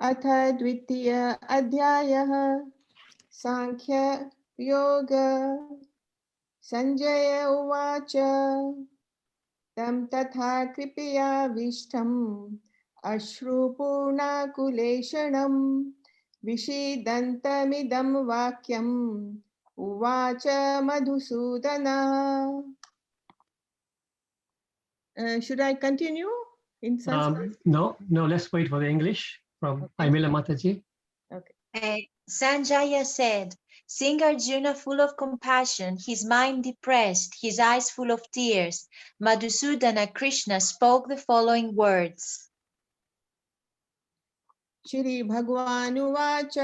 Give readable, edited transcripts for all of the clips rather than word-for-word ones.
अथ द्वितीय अध्यायः सांख्य योग। संजय उवाच तं तथा कृपयाविष्टम् अश्रुपूर्णाकुलेशनम् विषीदन्तमिदं वाक्यम् उवाच मधुसूदनः. Should I continue in Sanskrit? No, let's wait for the English from Aimila Mataji. Okay. Sanjaya said, seeing Arjuna full of compassion, his mind depressed, his eyes full of tears, Madhusudana Krishna spoke the following words. Shri Bhagwanuvaच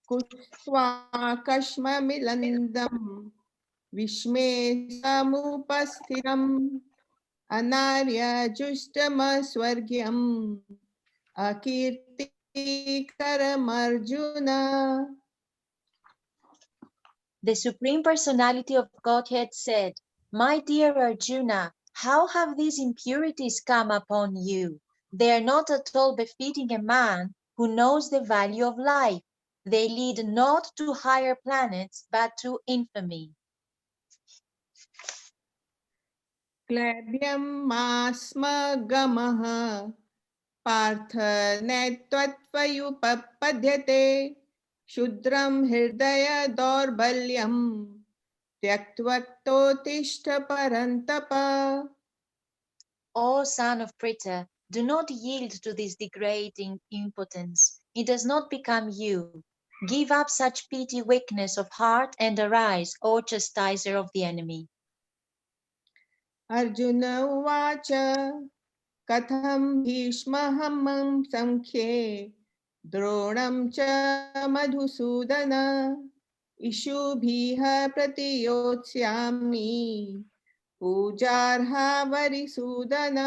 कुत्वा कश्ममिलन्दम् विस्मेसमुपस्थितम् अनार्यजुष्टमस्वर्ग्यम् अकीर्तिकरमर्जुन. The Supreme Personality of Godhead said, my dear Arjuna, how have these impurities come upon you? They are not at all befitting a man who knows the value of life. They lead not to higher planets, but to infamy. क्लैब्यं मास्मगमः Partha नैत्त्वयुपपद्यते क्षुद्रं हृदय दौर्बल्यं त्यक्त्वोत्तिष्ठ परन्तप. O son of Pritha, do not yield to this degrading impotence. It does not become you. Give up such petty weakness of heart and arise, O chastiser of the enemy. Arjun उवाच कथं भीष्महमं संख्ये द्रोणं च Madhusudan इषुभिः प्रतियोत्स्यामि पूजार्हा वरिसूदन.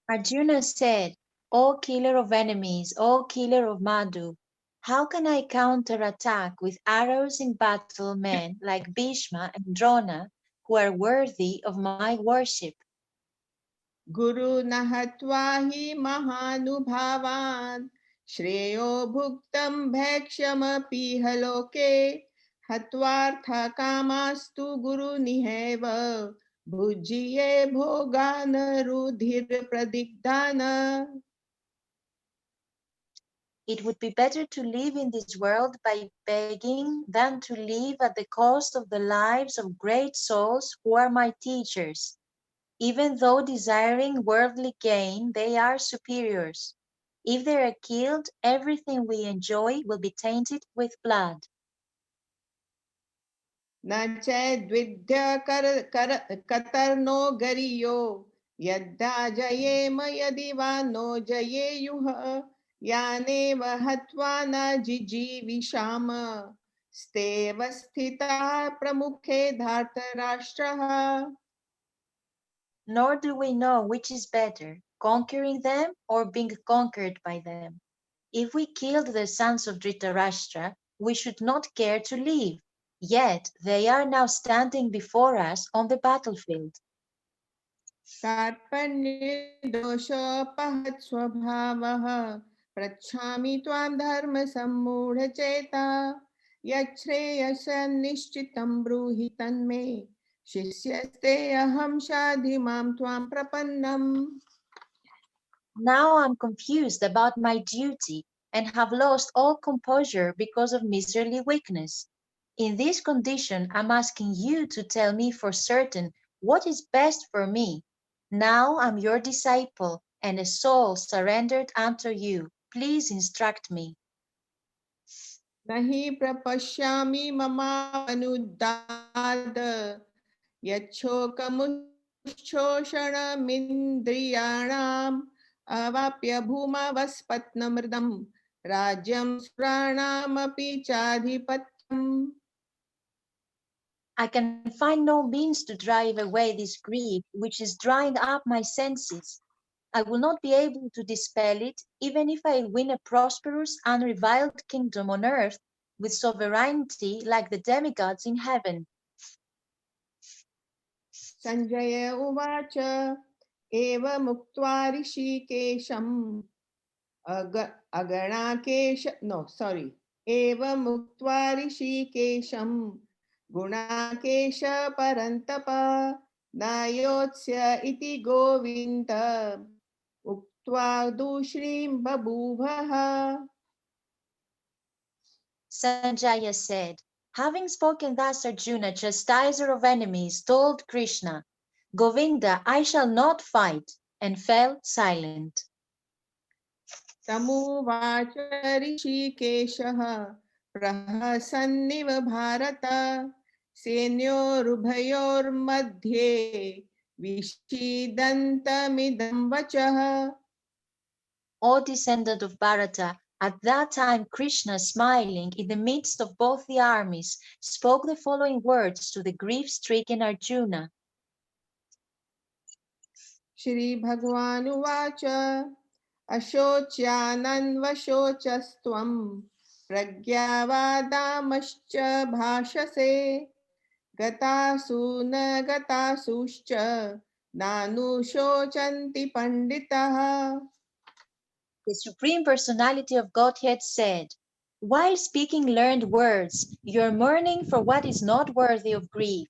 Arjuna said, O killer of enemies, O killer of Madhu, how can I counterattack with arrows in battle men like Bhishma and Drona who are worthy of my worship? गुरु न हत्वा हि महानुभावान् श्रेयो भुक्तं भैक्ष्यमपीह लोके हत्वार्थकामास्तु गुरुनिहैव भुज्ये भोगान् रुधिरप्रदिग्धान्. It would be better to live in this world by begging than to live at the cost of the lives of great souls who are my teachers. Even though desiring worldly gain, they are superiors. If they are killed, everything we enjoy will be tainted with blood. न चैद्विद्य कतर्नो गरियो यद्धा जयेम यदि वा no जयेयुः यानेव हत्वा न जिजीविषाम स्तेव स्थिताः प्रमुखे धार्तराष्ट्रः. Nor do we know which is better, conquering them or being conquered by them. If we killed the sons of Dhritarashtra, we should not care to live. Yet they are now standing before us on the battlefield. कार्पण्यदोषोपहत स्वभावः पृच्छामि त्वां धर्म सम्मूढचेता यच्छ्रेयस्यान्निश्चितं ब्रूहि तन्मे शिष्यस्ते अहं शाधि मां त्वां प्रपन्नम्. Now I'm confused about my duty and have lost all composure because of miserly weakness. In this condition, I'm asking you to tell me for certain what is best for me. Now I'm your disciple and a soul surrendered unto you. Please instruct me. नहि प्रपश्यामि ममानुदाद यच्छोकमुच्छोषणमिन्द्रियाणाम् अवाप्य भूमावस्पत्नमृदं राज्यं सुराणामपि चाधिपत्यम्. I can find no means to drive away this grief which is drying up my senses. I will not be able to dispel it, even if I win a prosperous, unreviled kingdom on earth with sovereignty like the demigods in heaven. Sanjay उवाच एवमुक्त्वा ऋषिकेशम् एवमुक्त्वा ऋषिकेशं गुणाकेश परन्तप नायोत्स्य इति गोविन्द उक्त्वा दूष्णीं बभूवः. Sanjaya said, having spoken thus, Arjuna, chastiser of enemies, told Krishna, Govinda, I shall not fight, and fell silent. तमुवाच ऋषिकेशः प्रहसन्निव भारत सेनयोरुभयोर्मध्ये विषीदन्तमिदं वचः. O descendant of Bharata, at that time Krishna, smiling in the midst of both the armies, spoke the following words to the grief-stricken Arjuna. श्रीभगवानुवाच अशोच्यानन्वशोचस्त्वं प्रज्ञावादामश्च भाषसे गतासु न गतासुश्च नानुशोचन्ति पंडितः. The Supreme Personality of Godhead said, while speaking learned words, you are mourning for what is not worthy of grief.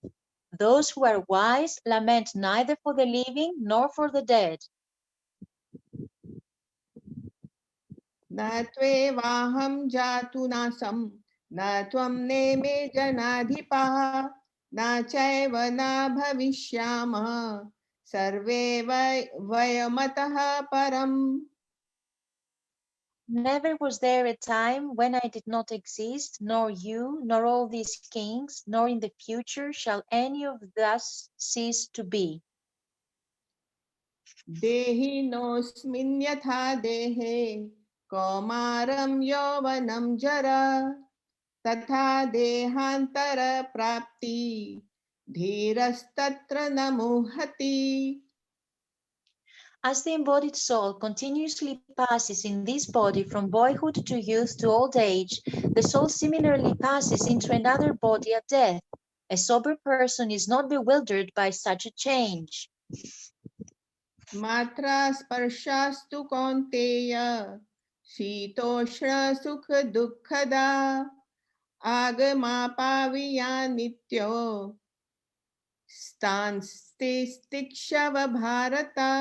Those who are wise lament neither for the living nor for the dead. न त्वेवाहं जातु नासं न त्वं नेमे जनाधिपः न चैव न भविष्यामः सर्वे वयमतः परम्. Never was there a time when I did not exist, nor you, nor all these kings, nor in the future shall any of us cease to be. देहिनोऽस्मिन् यथा देहे कौमारं यौवनं जरा तथा देहान्तर प्राप्ति धीरस्तत्र न मुह्यति. As the embodied soul continuously passes in this body from boyhood to youth to old age, the soul similarly passes into another body at death. A sober person is not bewildered by such a change. मात्रा स्पर्शास्तु कौन्तेय शीतोष्ण सुख दुःखदा आगमापाविया नित्यो स्थांस्तितिक्षव भारता.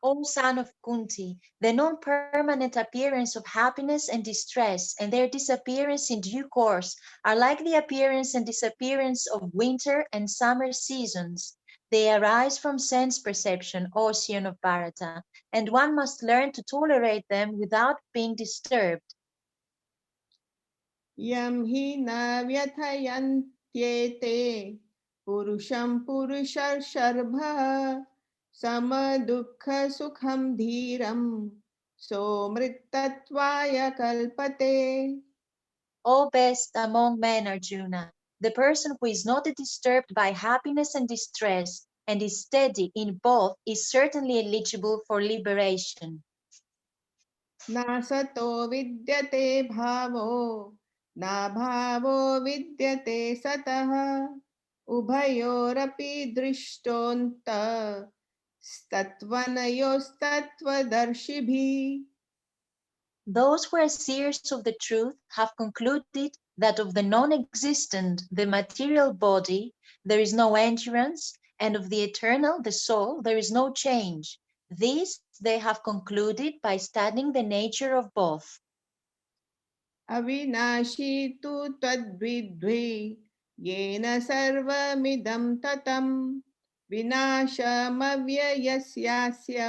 O son of Kunti, the non-permanent appearance of happiness and distress and their disappearance in due course are like the appearance and disappearance of winter and summer seasons. They arise from sense perception, ocean of Bharata, and one must learn to tolerate them without being disturbed. यं हि न व्यथयन्त्येते पुरुषं पुरुषर्षर्भः समदुःख सुखं धीरं सोमृतत्वाय कल्पते. O best among men, Arjuna, the person who is not disturbed by happiness and distress and is steady in both is certainly eligible for liberation. न सतो विद्यते भावो न भावो विद्यते सतः उभयोरपि दृष्टोऽन्त स्तत्वनयोस्तत्वदर्शिभिः. Those who are seers of the truth have concluded that of the non-existent, the material body, there is no endurance, and of the eternal, the soul, there is no change. This they have concluded by studying the nature of both. अविनाशी तु त्वद्विद्वे येन सर्वमिदं ततं विनाशमव्ययस्यास्य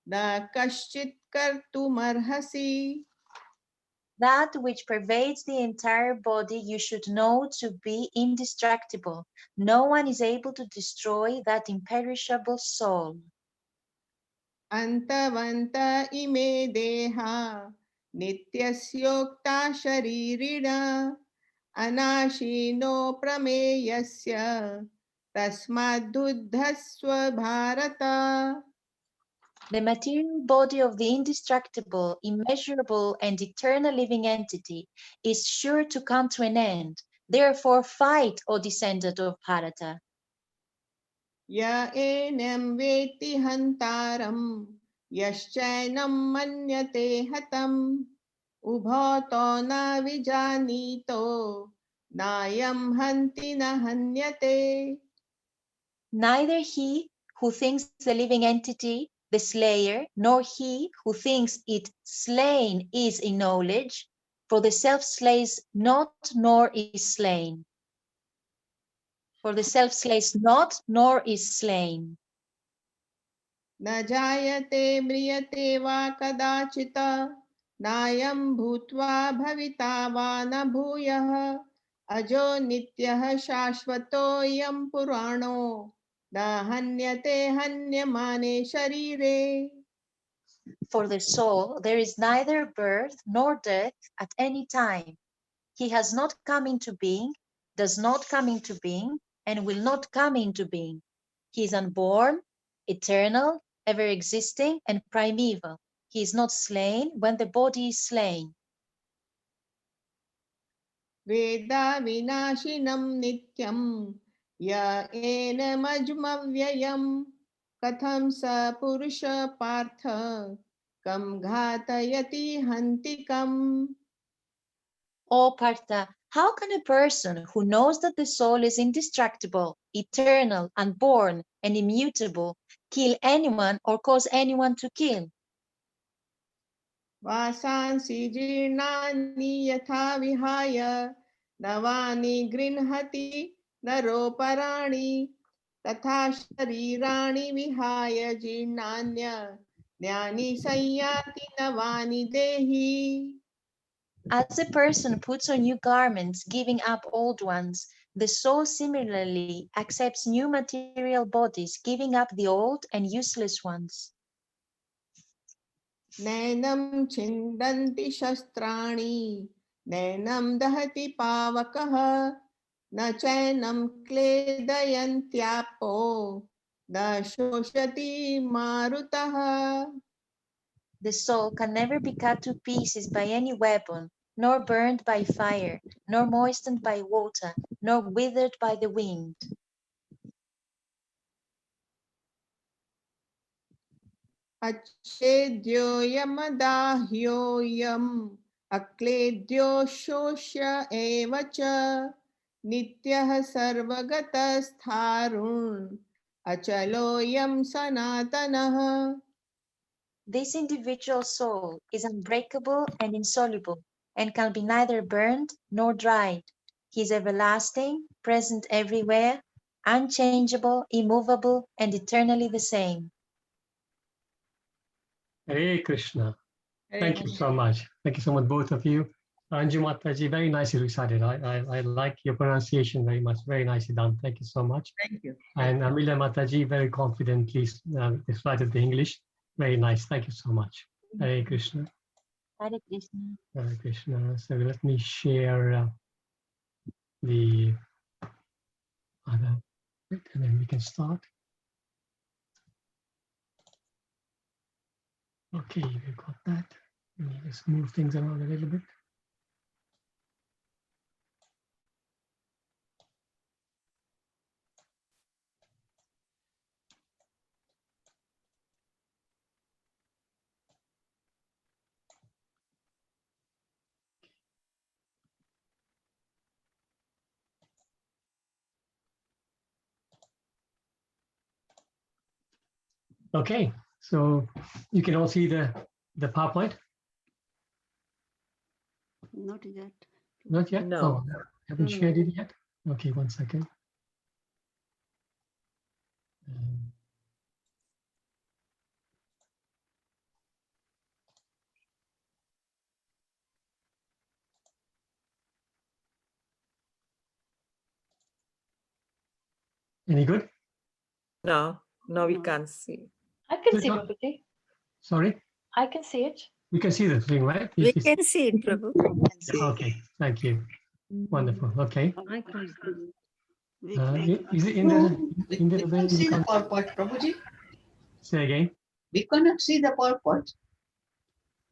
न कश्चित् कर्तुमर्हसि. That which pervades the entire body you should know to be indestructible. No one is able to destroy that imperishable soul. अन्तवन्त इमे देहा नित्यस्योक्ता शरीरिण अनाशिनो प्रमेयस्य तस्माद्युद्धस्व Bharat. The material body of the indestructible, immeasurable, and eternal living entity is sure to come to an end. Therefore fight, O descendant of Bharata. य एनं वेत्ति हन्तारं यश्चैनं मन्यते हतम् उभौतो न विजानीतो नायं हन्ति न हन्यते. Neither he who thinks the living entity the slayer, nor he who thinks it slain is in knowledge, for the self slays not nor is slain. For the self slays not nor is slain. न जायते म्रियते वा कदाचित् नायं भूत्वा भविता वा न भूयः अजो नित्यः शाश्वतोऽयं पुराणो न हन्यते हन्यमाने शरीरे. For the soul there is neither birth nor death at any time. He has not come into being, does not come into being, and will not come into being. He is unborn, eternal, ever existing, and primeval. He is not slain when the body is slain. वेदा विनाशिनं नित्यं य एनमजमव्ययं कथं स पुरुष पार्थ कं घातयति हन्तिकम्. O Partha, how can a person who knows that the soul is indestructible, eternal, unborn, and immutable kill anyone or cause anyone to kill? वासांसि जीर्णानि यथा विहाय नवानि गृह्णति नरोपराणि तथा शरीराणि विहाय जीर्णान्यानि संयाति नवानि देहि. As a person puts on new garments, giving up old ones, the soul similarly accepts new material bodies, giving up the old and useless ones. नैनं छिन्दन्ति शस्त्राणि नैनं दहति पावकः न चैनं क्लेदयन्त्यापो न शोषति मारुतः. The soul can never be cut to pieces by any weapon, nor burned by fire, nor moistened by water, nor withered by the wind. अच्छेद्योऽयमदाह्योऽयम् अक्लेद्यो शोष्य एव च नित्यः सर्वगतस्थारुन् अचलोऽयं सनातनः. This individual soul is unbreakable and insoluble, and can be neither burned nor dried. He is everlasting, present everywhere, unchangeable, immovable, and eternally the same. Hare Krishna. Thank you so much. Thank you so much, both of you. Anju Mataji, very nicely recited. I like your pronunciation very much. Very nicely done. Thank you so much. Thank you. And Amila Mataji, very confidently recited the English. Very nice. Thank you so much. Hare Krishna. Hare Krishna. Hare Krishna. So let me share the other bit and then we can start. Okay, we got that. Let me just move things around a little bit. Okay, so you can all see the PowerPoint? Not yet. Not yet? No. Oh, haven't No, no. shared it yet? Okay, 1 second. Any good? No, we No. can't see. I can Click see, on- Prabhuji. Sorry? I can see it. You can see the thing, right? We You can see it, Prabhu. Okay, thank you. Wonderful. Okay. I can't see. We Is it in the way see you the can PowerPoint, Prabhuji. say again? We cannot see the PowerPoint.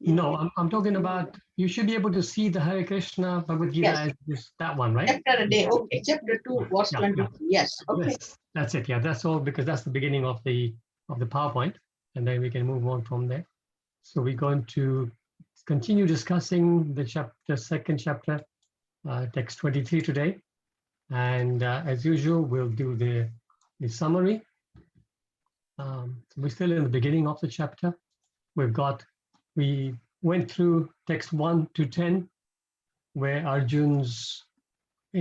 Yeah. No, I'm talking about, you should be able to see the Hare Krishna Bhagavad Gita Yes. as this, that one, right? Chapter a day. Okay. Chapter 2, verse Yeah, 22. Yes. Okay. Yes. That's it. Yeah, that's all, because that's the beginning of the PowerPoint, and then we can move on from there. So we're going to continue discussing the second chapter, text 23 today, and as usual, we'll do the summary. We're still in the beginning of the chapter. We went through text 1 to 10, where Arjun's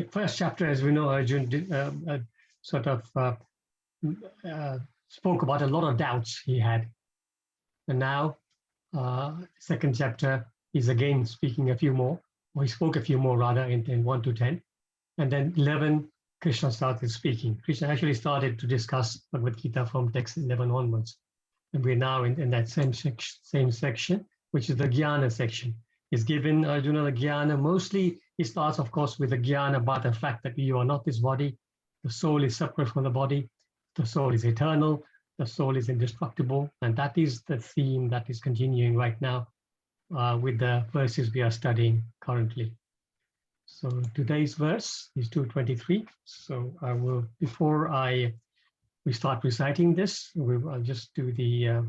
first chapter, as we know, Arjun did, sort of spoke about a lot of doubts he had. And now, second chapter, he's again speaking a few more, or he spoke a few more rather in 1 to 10. And then 11, Krishna started speaking. Krishna actually started to discuss Bhagavad Gita from text 11 onwards. And we're now in that same section, which is the Jnana section. He's given Arjuna the Jnana. Mostly, he starts, of course, with the Jnana about the fact that you are not this body. The soul is separate from the body. The soul is eternal. The soul is indestructible. And that is the theme that is continuing right now with the verses we are studying currently. So today's verse is 223. So I will, before we start reciting this, I'll just do the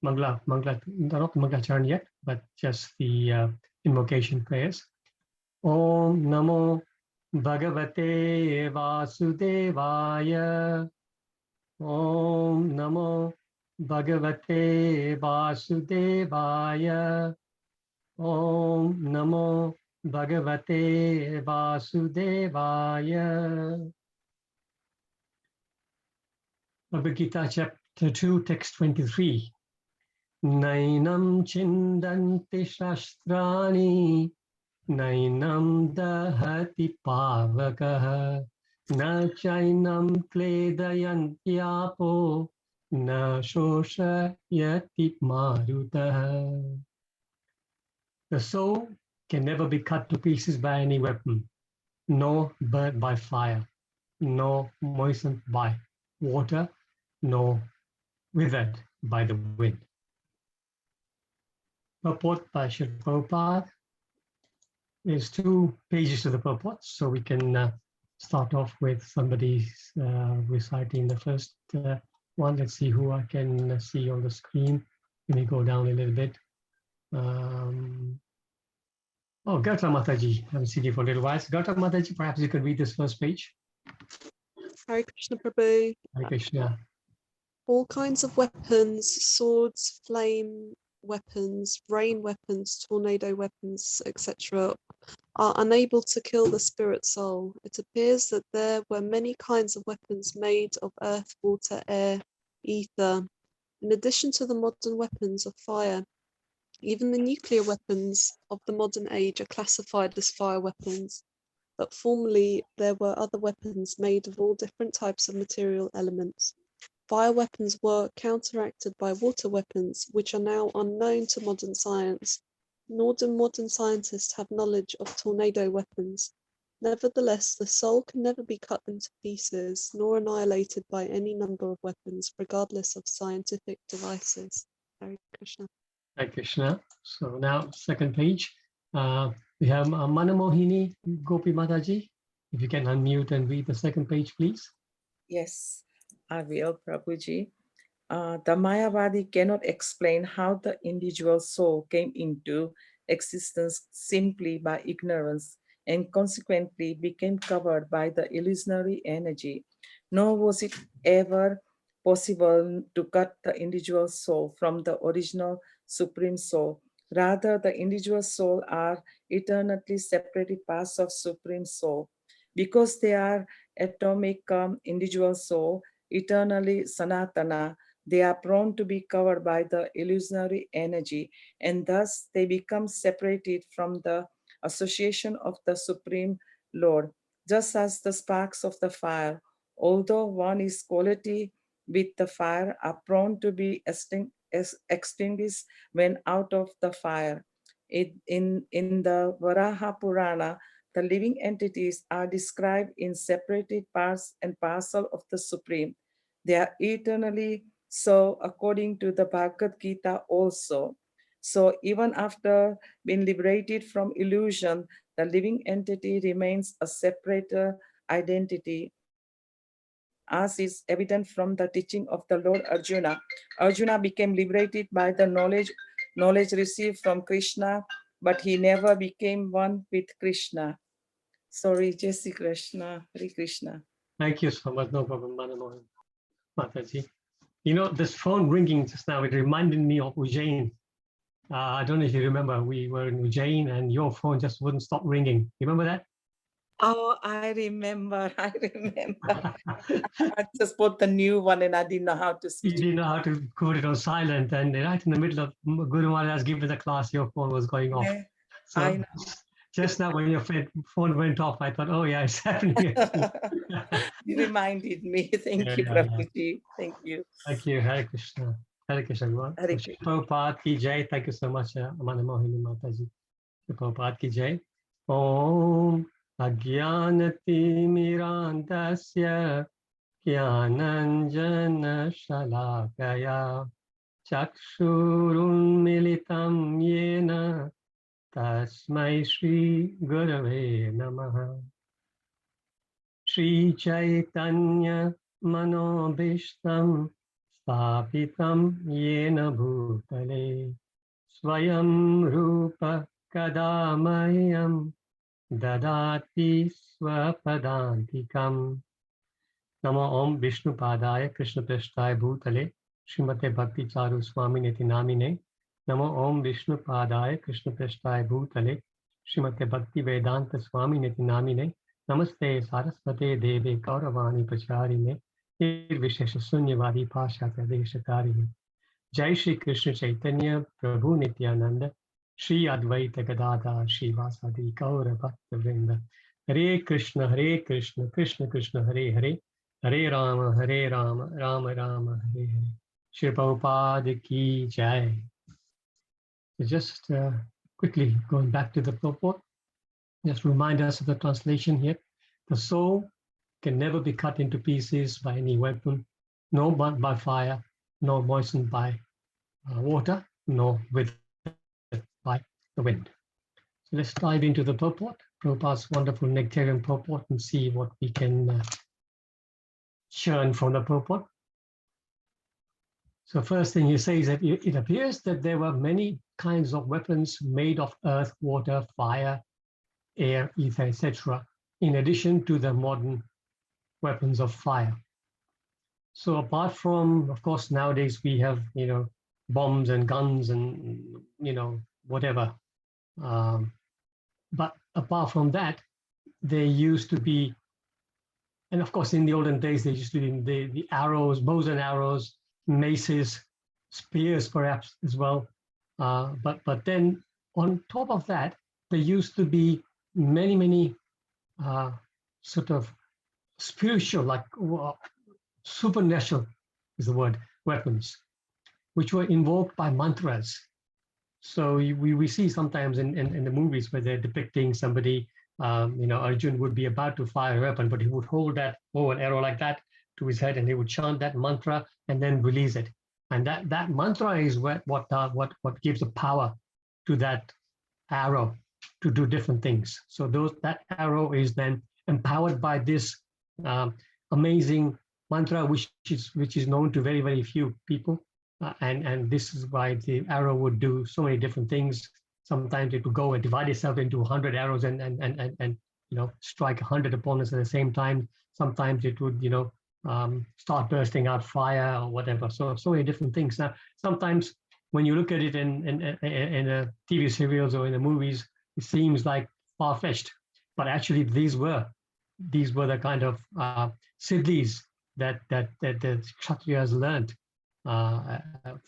not Mangla Charan yet, but just the invocation prayers. Om Namo Bhagavate Vasudevaya. Om Namo Bhagavate Vasudevaya. Om Namo Bhagavate Vasudevaya. Bhagavad Gita chapter 2, text 23. Nainam chindanti shastrani, nainam dahati pavakaha, na chainam kledayantyapo, na shoshayati marutaha. The soul can never be cut to pieces by any weapon, nor burnt by fire, nor moistened by water, nor withered by the wind. Purport by Srila Prabhupada. There's 2 pages to the purport, so we can start off with somebody reciting the first one. Let's see who I can see on the screen. Let me go down a little bit. Gautam Mataji, I haven't seen you for a little while. So Gautam Mataji, perhaps you can read this first page. Hare Krishna Prabhu. Hare Krishna. All kinds of weapons, swords, flame weapons, rain weapons, tornado weapons, etc., are unable to kill the spirit soul. It appears that there were many kinds of weapons made of earth, water, air, ether. In addition to the modern weapons of fire, even the nuclear weapons of the modern age are classified as fire weapons. But formerly there were other weapons made of all different types of material elements. Fire weapons were counteracted by water weapons, which are now unknown to modern science. Nor do modern scientists have knowledge of tornado weapons. Nevertheless, the soul can never be cut into pieces, nor annihilated by any number of weapons, regardless of scientific devices. Hare Krishna. Hare Krishna. So now, second page. We have Manamohini Gopi Mataji. If you can unmute and read the second page, please. Yes, I will, Prabhuji. The Mayavadi cannot explain how the individual soul came into existence simply by ignorance and consequently became covered by the illusionary energy. Nor was it ever possible to cut the individual soul from the original supreme soul. Rather, the individual soul are eternally separated parts of supreme soul. Because they are atomic individual soul, eternally sanatana, they are prone to be covered by the illusionary energy, and thus they become separated from the association of the Supreme Lord, just as the sparks of the fire, although one is quality with the fire, are prone to be extinguished when out of the fire. In the Varaha Purana, the living entities are described in separated parts and parcel of the Supreme. They are eternally so according to the Bhagavad Gita also. So even after being liberated from illusion, the living entity remains a separate identity. as is evident from the teaching of the Lord Arjuna. Arjuna became liberated by the knowledge received from Krishna, but he never became one with Krishna. Sorry, Jai Shri Krishna, Hare Krishna. Thank you so much. No problem, Manamohan. Mataji. You know, this phone ringing just now, it reminded me of Ujjain. I don't know if you remember, we were in Ujjain and your phone just wouldn't stop ringing. You remember that? Oh, I remember. I just bought the new one and I didn't know how to You switch it. didn't know how to put it on silent, and right in the middle of Guru Maharaj giving the class, your phone was going off. Yeah, So I know. just now when your phone went off, I thought, oh yeah, it's happening. You reminded me. Thank Yeah, you, yeah, yeah. Prabhuji. Thank you. Thank you. Hare Krishna. Hare Krishna, everyone. Hare So, Krishna. Prabhupada ki jai. Thank you so much, Amana Mohini Mataji. Prabhupada ki jai. Om Ajnanati Mirandasya Jnananjana Shalakaya Chakshurunmilitam Yena Tasmai Shri Gurave Namaha. Shri Chaitanya Manobhishtam Sthapitam Yena Bhutale Swayam Rupa Kadamayam Dadati Swapadantikam. Namo Om Vishnu Padaya Krishna Prasthaya Bhutale Srimate Bhakti Charu Swami Niti Namine. Namo Om Vishnu Padaya Krishna Prasthaya Bhutale Srimate Bhakti Vedanta Swami Niti Namine. Namaste Saraswate Deve Kauravani Pacharine Nirvishesha Sunyavadi Pasha Pradeshakarine. Jai Shri Krishna Chaitanya Prabhu Nityananda Shri Advaita Gadadhar Shri Vasadi Gaura Bhakta Vrinda. Hare Krishna Krishna Krishna Hare Hare Hare Rama Rama Rama Hare Hare. Shri Prabhupada Ki Jai. So just quickly going back to the purport, just remind us of the translation here. The soul can never be cut into pieces by any weapon, nor burnt by fire, nor moistened by water, nor withered by the wind. So let's dive into the purport, Prabhupada's wonderful nectarian purport, and see what we can churn from the purport. So first thing he says that it appears that there were many kinds of weapons made of earth, water, fire, air, ether, etc., in addition to the modern weapons of fire. So apart from, of course, nowadays we have, bombs and guns and, whatever. But apart from that, there used to be, and of course, in the olden days, there used to be the arrows, bows and arrows, maces, spears, perhaps as well. But then on top of that, there used to be many sort of spiritual, like supernatural is the word, weapons, which were invoked by mantras. So we see sometimes in the movies where they're depicting somebody, Arjun would be about to fire a weapon, but he would hold that bow and arrow like that to his head, and he would chant that mantra and then release it. And that mantra is what gives the power to that arrow to do different things. So that arrow is then empowered by this amazing mantra, which is known to very, very few people. And this is why the arrow would do so many different things. Sometimes it would go and divide itself into 100 arrows and strike 100 opponents at the same time. Sometimes it would start bursting out fire or whatever. So many different things. Now, sometimes when you look at it in TV serials or in the movies, it seems like far-fetched, but actually these were the kind of siddhis that the Kshatriyas learned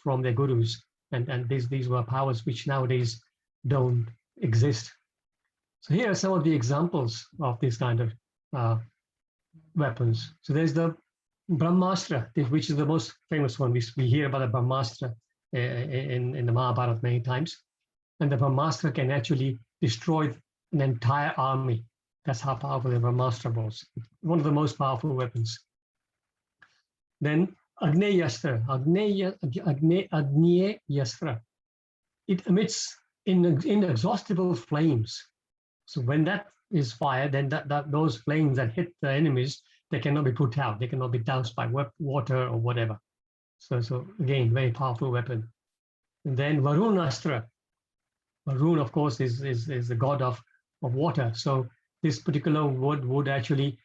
from their gurus, and these were powers which nowadays don't exist. So here are some of the examples of these kind of weapons. So there's the Brahmastra, which is the most famous one. We hear about the Brahmastra in the Mahabharata many times, and the Brahmastra can actually destroy an entire army. That's how powerful the Brahmastra was. One of the most powerful weapons. Then Agneyastra, Agneyastra. It emits inexhaustible flames. So when that is fired, then those flames that hit the enemies, They cannot be put out. They cannot be doused by water or whatever. So again, very powerful weapon. And then Varunastra. Varun, of course, is the god of water. So this particular would actually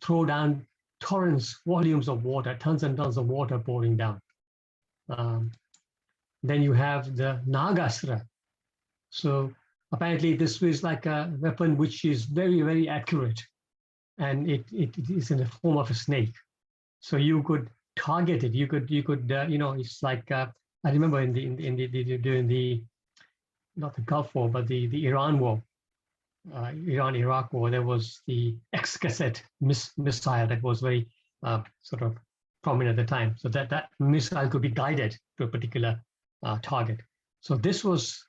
throw down torrents, volumes of water, tons and tons of water pouring down. Then you have the Nagastra. So apparently this is like a weapon which is very, very accurate, and it is in the form of a snake. So you could target it. You could it's like I remember during the not the Gulf War, but the Iran War, Iran-Iraq War, there was the X-cassette missile that was very sort of prominent at the time. So that missile could be guided to a particular target. So this was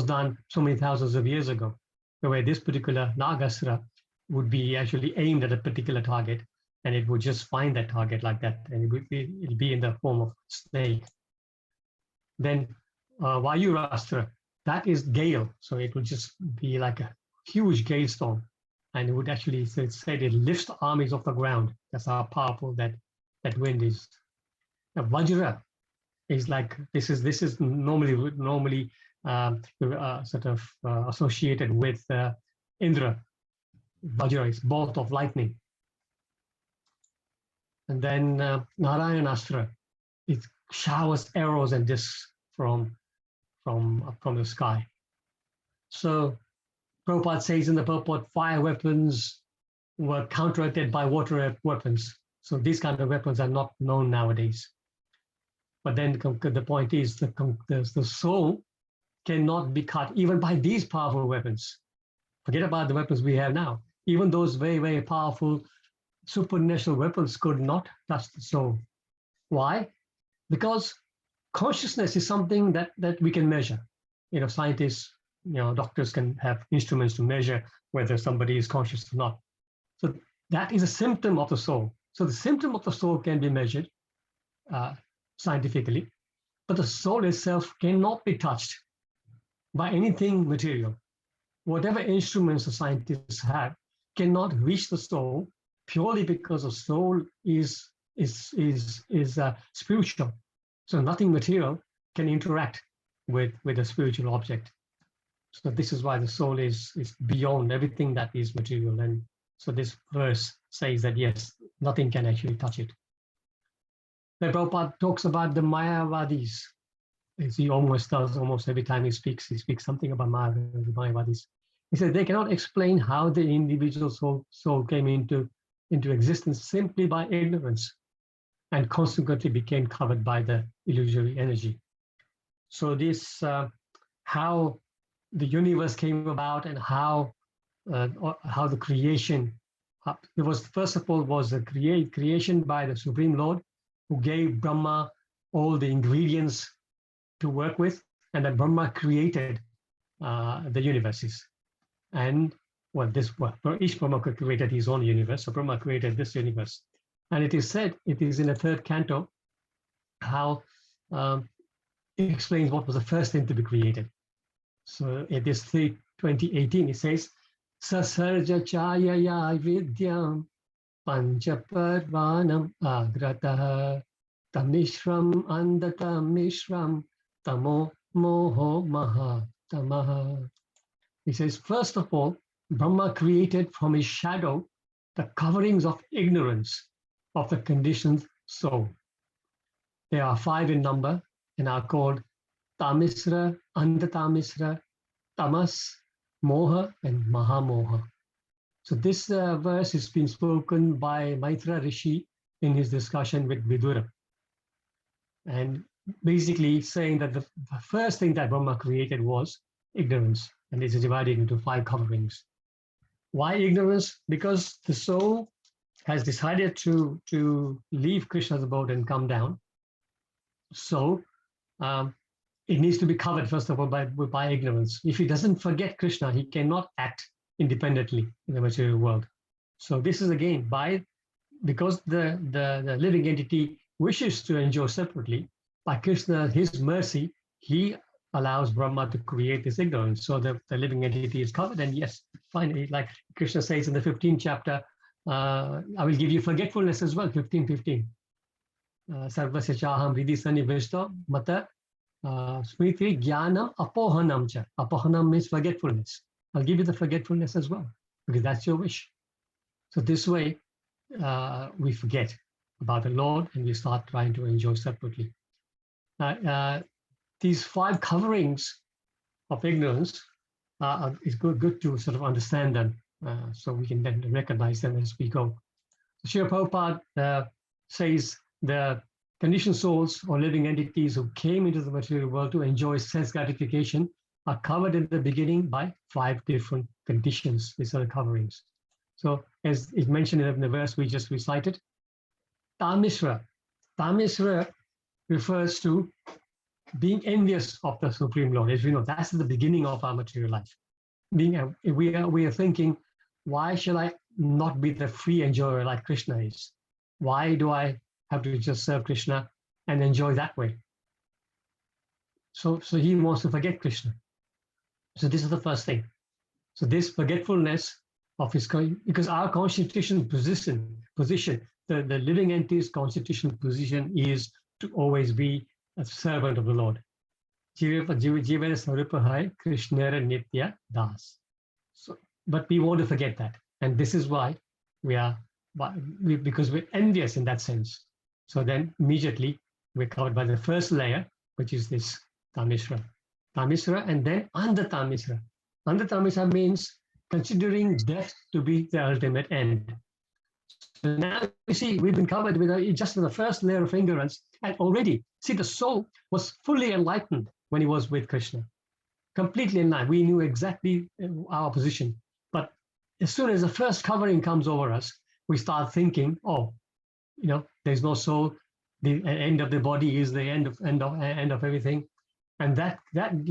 done so many thousands of years ago, where this particular Nagastra would be actually aimed at a particular target, and it would just find that target like that, and it'll be in the form of snake. Then Vayurastra, that is gale, so it would just be like a huge gale storm, and it would actually, so it's said it lifts armies off the ground. That's how powerful that wind is. Now, Vajra is like this is normally sort of associated with Indra. Vajra is bolt of lightning. And then Narayanastra, it showers arrows and discs from the sky. So Prabhupada says in the purport, fire weapons were counteracted by water weapons. So these kind of weapons are not known nowadays. But then the point is the soul cannot be cut even by these powerful weapons. Forget about the weapons we have now. Even those very, very powerful supernatural weapons could not touch the soul. Why? Because consciousness is something that we can measure. Scientists, doctors can have instruments to measure whether somebody is conscious or not. So that is a symptom of the soul. So the symptom of the soul can be measured scientifically, but the soul itself cannot be touched by anything material. Whatever instruments the scientists have cannot reach the soul, purely because the soul is spiritual. So nothing material can interact with a spiritual object. So this is why the soul is beyond everything that is material. And so this verse says that yes, nothing can actually touch it. Then Prabhupada talks about the Mayavadis. As he almost does almost every time he speaks something about Mayavadis. He said they cannot explain how the individual soul came into existence simply by ignorance, and consequently became covered by the illusory energy. So this, how the universe came about and how the creation, there was first of all was a creation by the Supreme Lord, who gave Brahma all the ingredients to work with, and then Brahma created the universes. And each Brahma created his own universe, so Brahma created this universe. And it is said, it is in the third canto, how it explains what was the first thing to be created. So in this 3:20:18, it says, Sasarja chayaya vidyam panchaparvanam agrataha tamishram andatam mishram tamo moho maha tamaha. He says, first of all, Brahma created from his shadow the coverings of ignorance of the conditioned soul. There are 5 in number and are called Tamisra, Andatamisra, Tamas, Moha, and Mahamoha. So this verse has been spoken by Maitra Rishi in his discussion with Vidura. And basically saying that the first thing that Brahma created was ignorance, and this is divided into 5 coverings. Why ignorance? Because the soul has decided to leave Krishna's abode and come down. So it needs to be covered, first of all, by ignorance. If he doesn't forget Krishna, he cannot act independently in the material world. So this is again because the living entity wishes to enjoy separately, by Krishna, his mercy, he allows Brahma to create this ignorance. So the living entity is covered, and yes, finally, like Krishna says in the 15th chapter, I will give you forgetfulness as well, 15:15. Sarvasya chaham ridhi sanivishto mata smriti jnana apohanam cha. Apohanam means forgetfulness. I'll give you the forgetfulness as well, because that's your wish. So this way, we forget about the Lord and we start trying to enjoy separately. These 5 coverings of ignorance is good to sort of understand them, so we can then recognize them as we go. So Srila Prabhupada says the conditioned souls or living entities who came into the material world to enjoy sense gratification are covered in the beginning by 5 different conditions. These are the coverings. So as is mentioned in the verse we just recited, Tamisra. Tamisra refers to being envious of the Supreme Lord. As we know, that's the beginning of our material life. We are thinking, why shall I not be the free enjoyer like Krishna is? Why do I have to just serve Krishna and enjoy that way? So he wants to forget Krishna. So this is the first thing. So this forgetfulness of his, because our constitutional position, the living entity's constitutional position is to always be a servant of the Lord. Nitya Das. So, but we want to forget that. And this is why because we're envious in that sense. So then immediately we're covered by the first layer, which is this Tamisra. Tamisra, and then Andha-Tamisra. Andha-Tamisra means considering death to be the ultimate end. So now you see, we've been covered with just the first layer of ignorance, and already, see, the soul was fully enlightened when he was with Krishna, completely enlightened. We knew exactly our position. But as soon as the first covering comes over us, we start thinking, oh, there's no soul. The end of the body is the end of everything, and that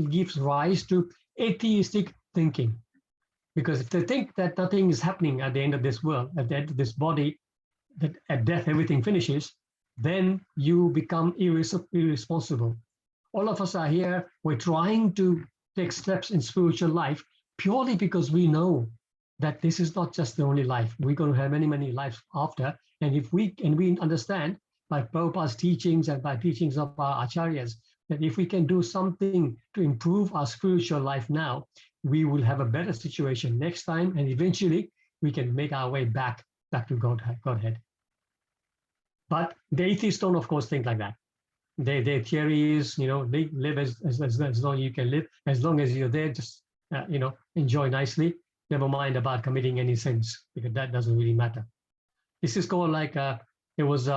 gives rise to atheistic thinking. Because if they think that nothing is happening at the end of this world, at the end of this body, that at death everything finishes, then you become irresponsible. All of us are here, we're trying to take steps in spiritual life purely because we know that this is not just the only life. We're going to have many, many lives after. And if we understand by Prabhupada's teachings and by teachings of our acharyas, that if we can do something to improve our spiritual life now, we will have a better situation next time, and eventually we can make our way back to Godhead. But the atheists don't, of course, think like that. Their theory is, they live as long as you can live, as long as you're there, just enjoy nicely. Never mind about committing any sins, because that doesn't really matter. This is called like there was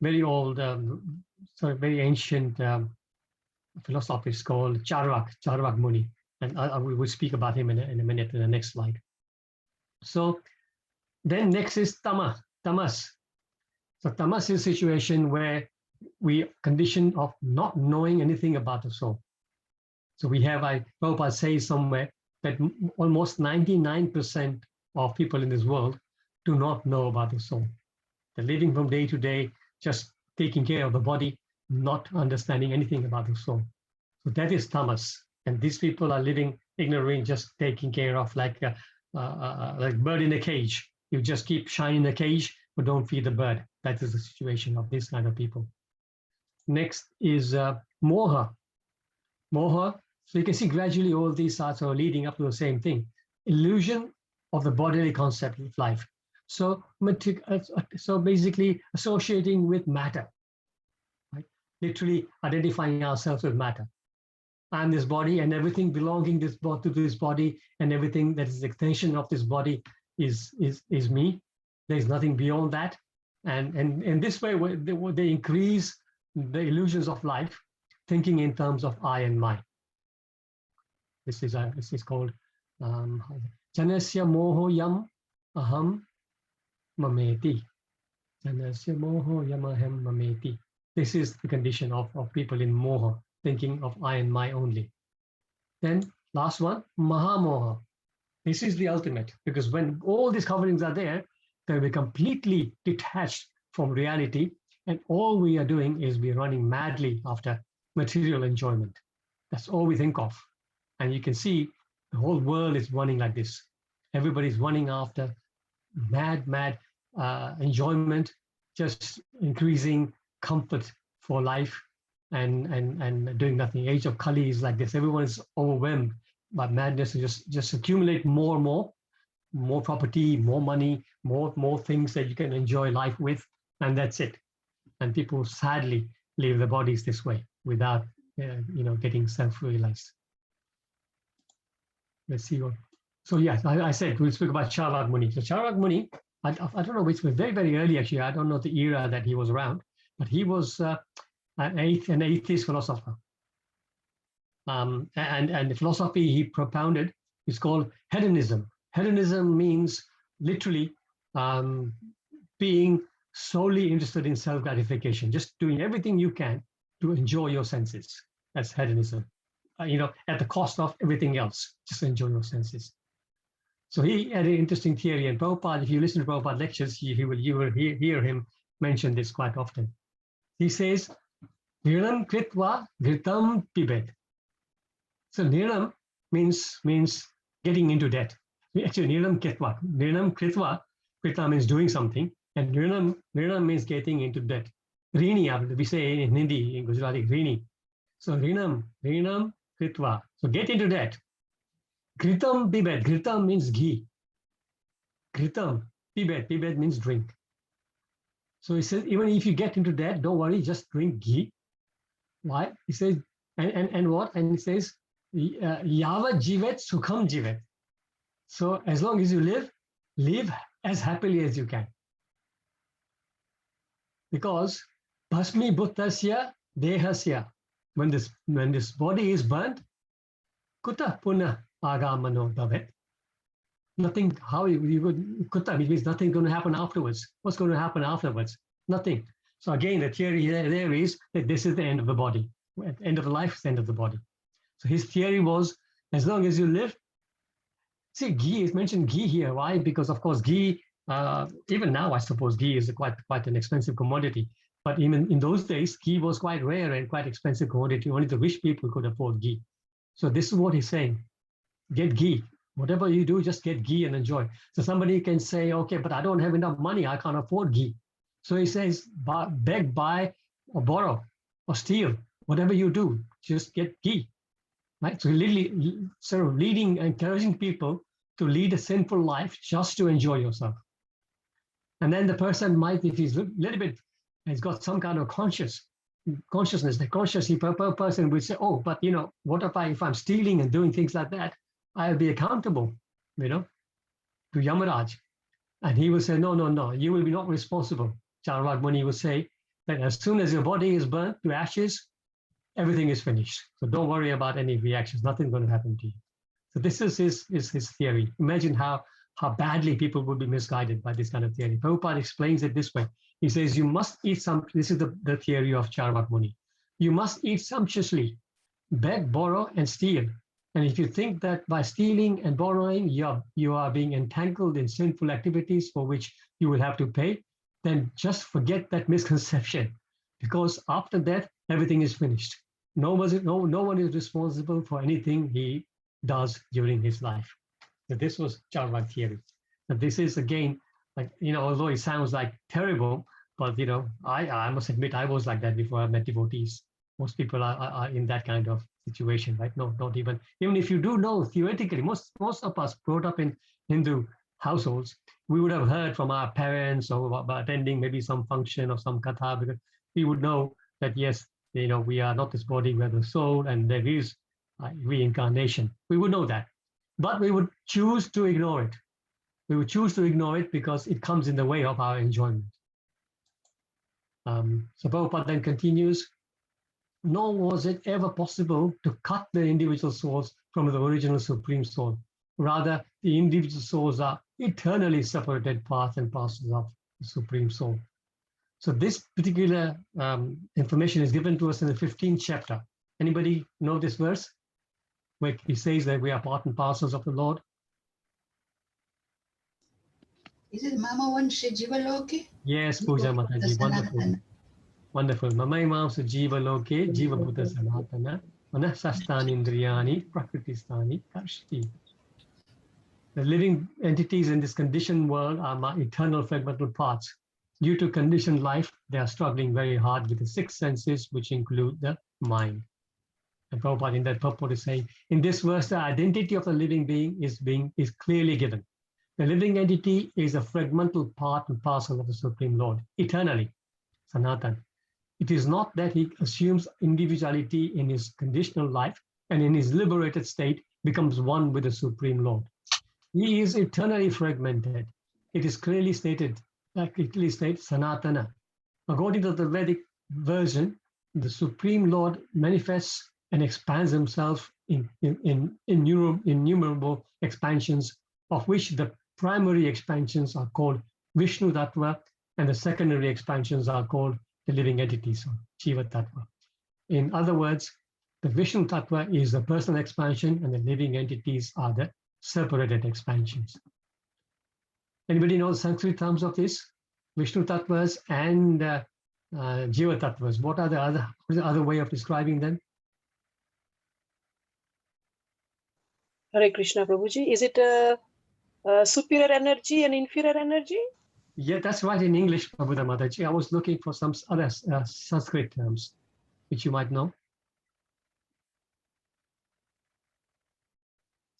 very old, very ancient philosophist called Charvak Muni. And we will speak about him in a minute in the next slide. So then next is tamas. So tamas is a situation where we condition of not knowing anything about the soul. So we have, Prabhupada says somewhere that almost 99% of people in this world do not know about the soul. They're living from day to day, just taking care of the body, not understanding anything about the soul. So that is tamas. And these people are living ignorantly, just taking care of like bird in a cage. You just keep shining the cage, but don't feed the bird. That is the situation of this kind of people. Next is moha. Moha. So you can see gradually all these thoughts are leading up to the same thing. Illusion of the bodily concept of life. So basically associating with matter, right? Literally identifying ourselves with matter. I'm this body, and everything belonging to this body, and everything that is the extension of this body is me. There's nothing beyond that, and in this way they increase the illusions of life, thinking in terms of I and my. This is called Janasya moho yam aham mameti. Janasya moho yam aham mameti. This is the condition of people in moha, thinking of I and my only. Then last one, mahamoha. This is the ultimate, because when all these coverings are there, they'll be completely detached from reality, and all we are doing is we're running madly after material enjoyment. That's all we think of. And you can see the whole world is running like this. Everybody's running after mad enjoyment, just increasing comfort for life and doing nothing. Age of Kali is like this. Everyone is overwhelmed by madness to just accumulate more and more property, more money, more things that you can enjoy life with, and that's it. And people sadly leave their bodies this way without getting self-realized. Let's see what. So yes, I said we'll speak about Charvak Muni. So Charvak Muni, I don't know which was very, very early actually. I don't know the era that he was around, but he was an atheist philosopher. And the philosophy he propounded is called hedonism. Hedonism means literally being solely interested in self-gratification, just doing everything you can to enjoy your senses. That's hedonism. At the cost of everything else, just enjoy your senses. So he had an interesting theory, and Prabhupada, if you listen to Prabhupada lectures, you will hear him mention this quite often. He says, Niram kritva gritam pibet. So Niram means getting into debt. Actually, Niram kritva, krita means doing something, and Niram means getting into debt. Rini, we say in Hindi, in Gujarati, Rini. So Rinam kritva. So get into debt. Gritam pibet. Gritam means ghee. Gritam pibet. Pibet means drink. So he says, even if you get into debt, don't worry, just drink ghee. Why? He says, and what? And he says, Yava jivet sukham jivet. So as long as you live as happily as you can. Because bhasmi bhuttasya dehasya. When this body is burnt, kuta punah agamano bhavet. Nothing, how you would, kuta means nothing going to happen afterwards. What's going to happen afterwards? Nothing. So again, the theory there is that this is the end of the body. At the end of the life is the end of the body. So his theory was, as long as you live, see, ghee is mentioned ghee here. Why? Because of course ghee, even now I suppose ghee is quite an expensive commodity. But even in those days, ghee was quite rare and quite expensive commodity. Only the rich people could afford ghee. So this is what he's saying. Get ghee. Whatever you do, just get ghee and enjoy. So somebody can say, okay, but I don't have enough money. I can't afford ghee. So he says, beg, buy, or borrow, or steal. Whatever you do, just get ghee. Right? So literally sort of encouraging people to lead a sinful life just to enjoy yourself. And then the person might, if he's a little bit, has got some kind of consciousness, the conscious person would say, oh, but what if I'm stealing and doing things like that? I'll be accountable, to Yamaraj. And he will say, no, you will be not responsible. Charvak Muni will say that as soon as your body is burnt to ashes, everything is finished. So don't worry about any reactions. Nothing's going to happen to you. So this is his theory. Imagine how badly people would be misguided by this kind of theory. Prabhupada explains it this way. He says, you must eat this is the theory of Charvak Muni. You must eat sumptuously, beg, borrow, and steal. And if you think that by stealing and borrowing, you are being entangled in sinful activities for which you will have to pay, then just forget that misconception. Because after that, everything is finished. No one is responsible for anything he does during his life. So this was Charvak theory. And this is again, although it sounds like terrible, but I must admit I was like that before I met devotees. Most people are in that kind of situation, right? No, not even if you do know theoretically, most of us brought up in Hindu households, we would have heard from our parents or about attending maybe some function or some katha, because we would know that yes, we are not this body, we are the soul, and there is reincarnation. We would know that, but we would choose to ignore it. We would choose to ignore it because it comes in the way of our enjoyment. So Prabhupada then continues, nor was it ever possible to cut the individual souls from the original Supreme Soul. Rather, the individual souls are eternally separated parts and parcels of the Supreme Soul. So this particular information is given to us in the 15th chapter. Anybody know this verse? Where he says that we are part and parcels of the Lord. Is it Mama Vansha Jivaloke? Yes, Puja Mataji, wonderful. Wonderful. Mamai Mamsa Jiva Loke, Jiva Buddha Sanatana, Manasastani Indriyani, Prakritistani, Karshti. The living entities in this conditioned world are my eternal fragmental parts. Due to conditioned life, they are struggling very hard with the six senses, which include the mind. And Prabhupada in that purport is saying, in this verse, the identity of the living being is clearly given. The living entity is a fragmental part and parcel of the Supreme Lord, eternally, Sanatan. It is not that he assumes individuality in his conditional life and in his liberated state becomes one with the Supreme Lord. He is eternally fragmented. It is clearly stated, like it clearly states, Sanatana. According to the Vedic version, the Supreme Lord manifests and expands himself in innumerable expansions, of which the primary expansions are called Vishnu Tattva, and the secondary expansions are called the living entities, or Jiva Tattva. In other words, the Vishnu Tattva is the personal expansion, and the living entities are the separated expansions. Anybody know the Sanskrit terms of this? Vishnu Tattvas and Jiva Tattvas. What are the other way of describing them? Hare Krishna, Prabhuji. Is it superior energy and inferior energy? Yeah, that's right in English, Prabhupada Mataji. I was looking for some other Sanskrit terms, which you might know.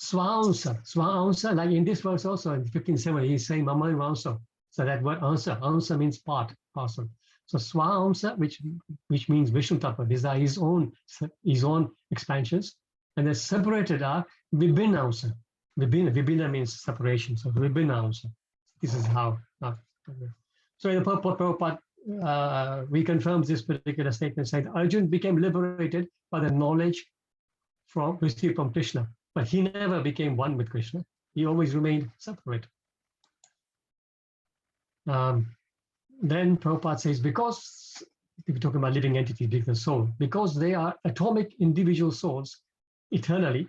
Swa-ansa, like in this verse also, in 15:7, he's saying Mama Ansa. So that word ansa means part, parcel. So Swa-ansa, which means Vishnu Tattva, these are his own expansions. And the separated are Vibhinna. Vibhinna means separation. So Vibhinna. This is how. So in the Prabhupada reconfirms this particular statement, saying Arjuna became liberated by the knowledge received from Krishna, but he never became one with Krishna. He always remained separate. Then Prabhupada says, because we're talking about living entities, the soul, because they are atomic individual souls eternally,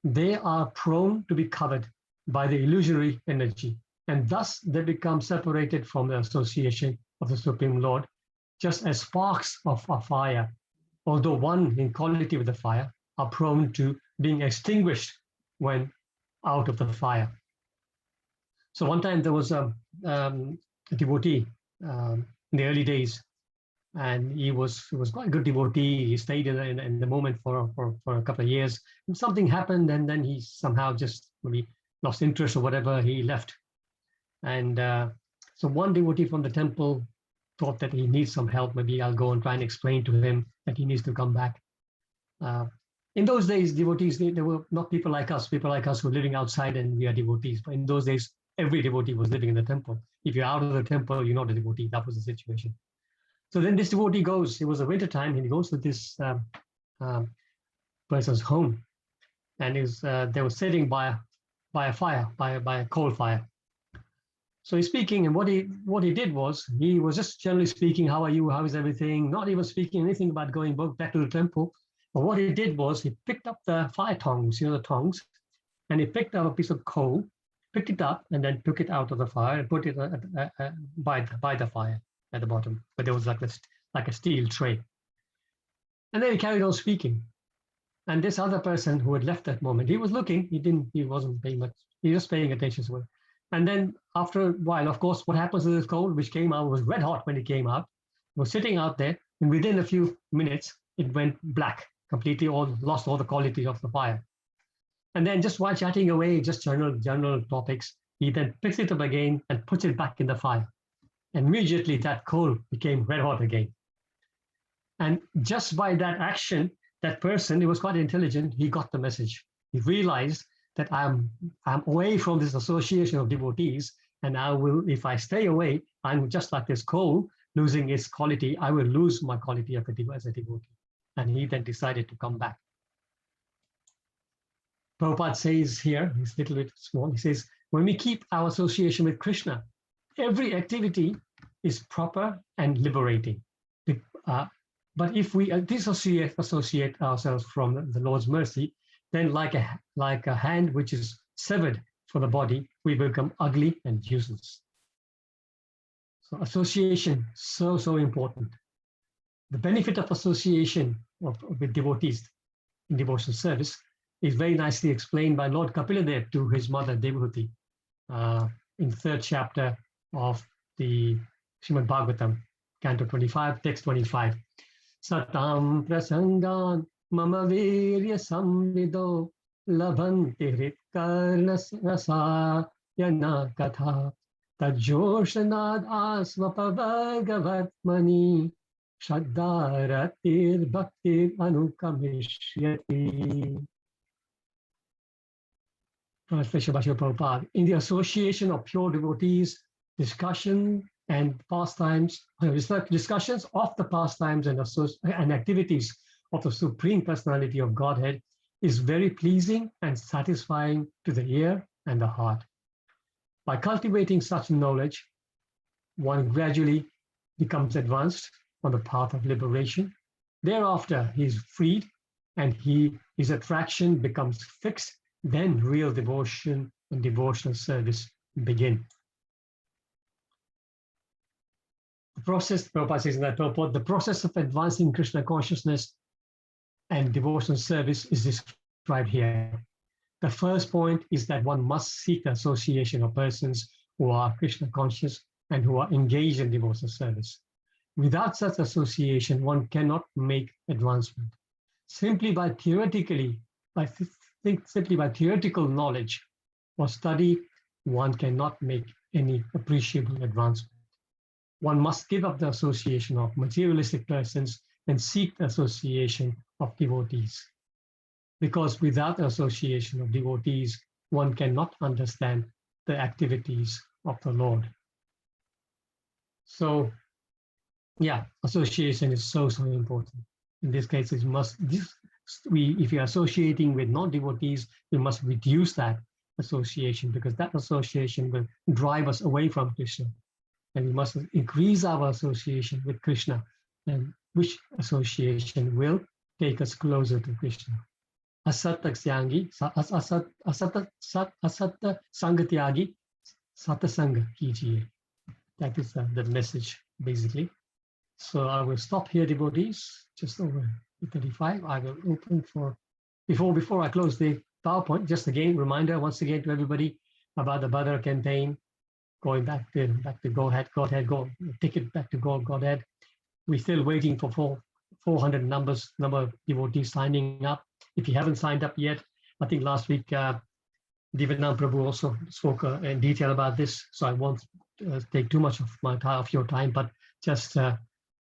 they are prone to be covered by the illusory energy, and thus they become separated from the association of the Supreme Lord, just as sparks of a fire, although one in quality with the fire, are prone to being extinguished when out of the fire. So one time there was a devotee in the early days, and he was quite a good devotee. He stayed in the moment for a couple of years. And something happened, and then he somehow just maybe lost interest or whatever. He left, and so one devotee from the temple thought that he needs some help. Maybe I'll go and try and explain to him that he needs to come back. In those days, devotees, they were not people like us who are living outside and we are devotees. But in those days, every devotee was living in the temple. If you're out of the temple, you're not a devotee. That was the situation. So then this devotee goes, it was a winter time, and he goes to this person's home. And they were sitting by a fire, by a coal fire. So he's speaking, and what he did was, he was just generally speaking, how are you, how is everything, not even speaking anything about going back to the temple. But what he did was, he picked up the fire tongs, the tongs, and he picked up a piece of coal, picked it up, and then took it out of the fire and put it by the fire at the bottom. But there was like a steel tray. And then he carried on speaking. And this other person who had left that moment, he was looking, he wasn't paying much, he was paying attention to it. And then after a while, of course, what happens to this coal, which came out, was red hot when it came out, was sitting out there, and within a few minutes, it went black, completely lost all the quality of the fire. And then just while chatting away, just general topics, he then picks it up again and puts it back in the fire. And immediately that coal became red hot again. And just by that action, that person, he was quite intelligent, he got the message. He realized that I'm away from this association of devotees, and I will, if I stay away, I'm just like this coal, losing its quality, I will lose my quality as a devotee. And he then decided to come back. Prabhupada says here, he's a little bit small, he says, when we keep our association with Krishna, every activity is proper and liberating. But if we dissociate ourselves from the Lord's mercy, then like a hand which is severed from the body, we become ugly and useless. So association, so important. The benefit of association with devotees in devotional service is very nicely explained by Lord Kapiladev to his mother Devahuti in the 3rd chapter of the Srimad Bhagavatam, Canto 25, text 25. Satam prasangan mama virya samvido labhanti hritkarna rasa yana katha tajoshanad asvapavagavatmani Shraddharatir Bhaktir Anukamishyati. Translation by Srila Prabhupada. In the association of pure devotees, discussions of the pastimes and activities of the Supreme Personality of Godhead is very pleasing and satisfying to the ear and the heart. By cultivating such knowledge, one gradually becomes advanced on the path of liberation. Thereafter, he is freed and his attraction becomes fixed. Then real devotion and devotional service begin. The process, Prabhupada says in that purport, the process of advancing Krishna consciousness and devotional service is described here. The first point is that one must seek the association of persons who are Krishna conscious and who are engaged in devotional service. Without such association, one cannot make advancement. Simply by theoretical knowledge or study, one cannot make any appreciable advancement. One must give up the association of materialistic persons and seek the association of devotees. Because without the association of devotees, one cannot understand the activities of the Lord. So, yeah, association is so important. In this case, if you're associating with non-devotees, we must reduce that association, because that association will drive us away from Krishna. And we must increase our association with Krishna, and which association will take us closer to Krishna. Asatta sangatyagi satasanga kijiye. That is the message, basically. So I will stop here, devotees, just over 35. I will open for, before I close the PowerPoint, just again, reminder once again to everybody about the Badr campaign, going back to Godhead, take it back to Godhead. We're still waiting for 400 number of devotees signing up. If you haven't signed up yet, I think last week, Divanam Prabhu also spoke in detail about this, so I won't take too much of your time, but just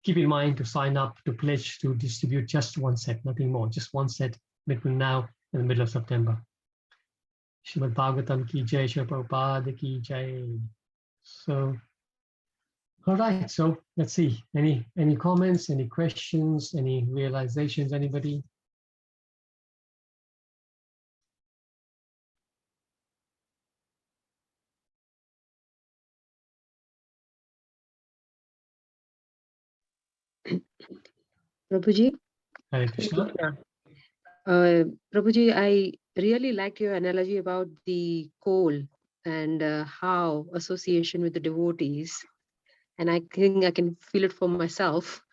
keep in mind to sign up, to pledge to distribute just one set, nothing more, just one set between now and the middle of September. Srimad Bhagavatam ki jai, Srila Prabhupada ki jai. So, all right, so let's see, any comments, any questions, any realizations, anybody? Prabhuji, Hare Krishna. Prabhuji, I really like your analogy about the coal and how association with the devotees, and I think I can feel it for myself,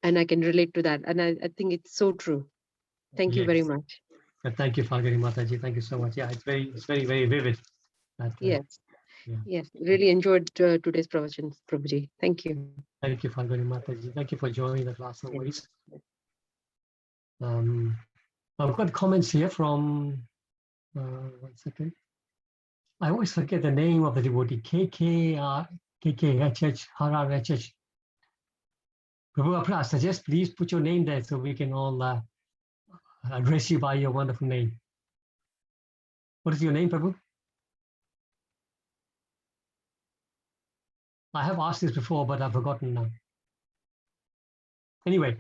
and I can relate to that, and I think it's so true. Thank you very much. Thank you, Falguni Mataji. Thank you so much. Yeah, it's very, very vivid. Yes. Yeah. Yes, really enjoyed today's pravachan, Prabhuji. Thank you. Thank you, Falguni Mataji. Thank you for joining the class always. I've got comments here from, 1 second. I always forget the name of the devotee, KKHH, RRHH. Prabhu, I suggest please put your name there so we can all address you by your wonderful name. What is your name, Prabhu? I have asked this before, but I've forgotten now. Anyway,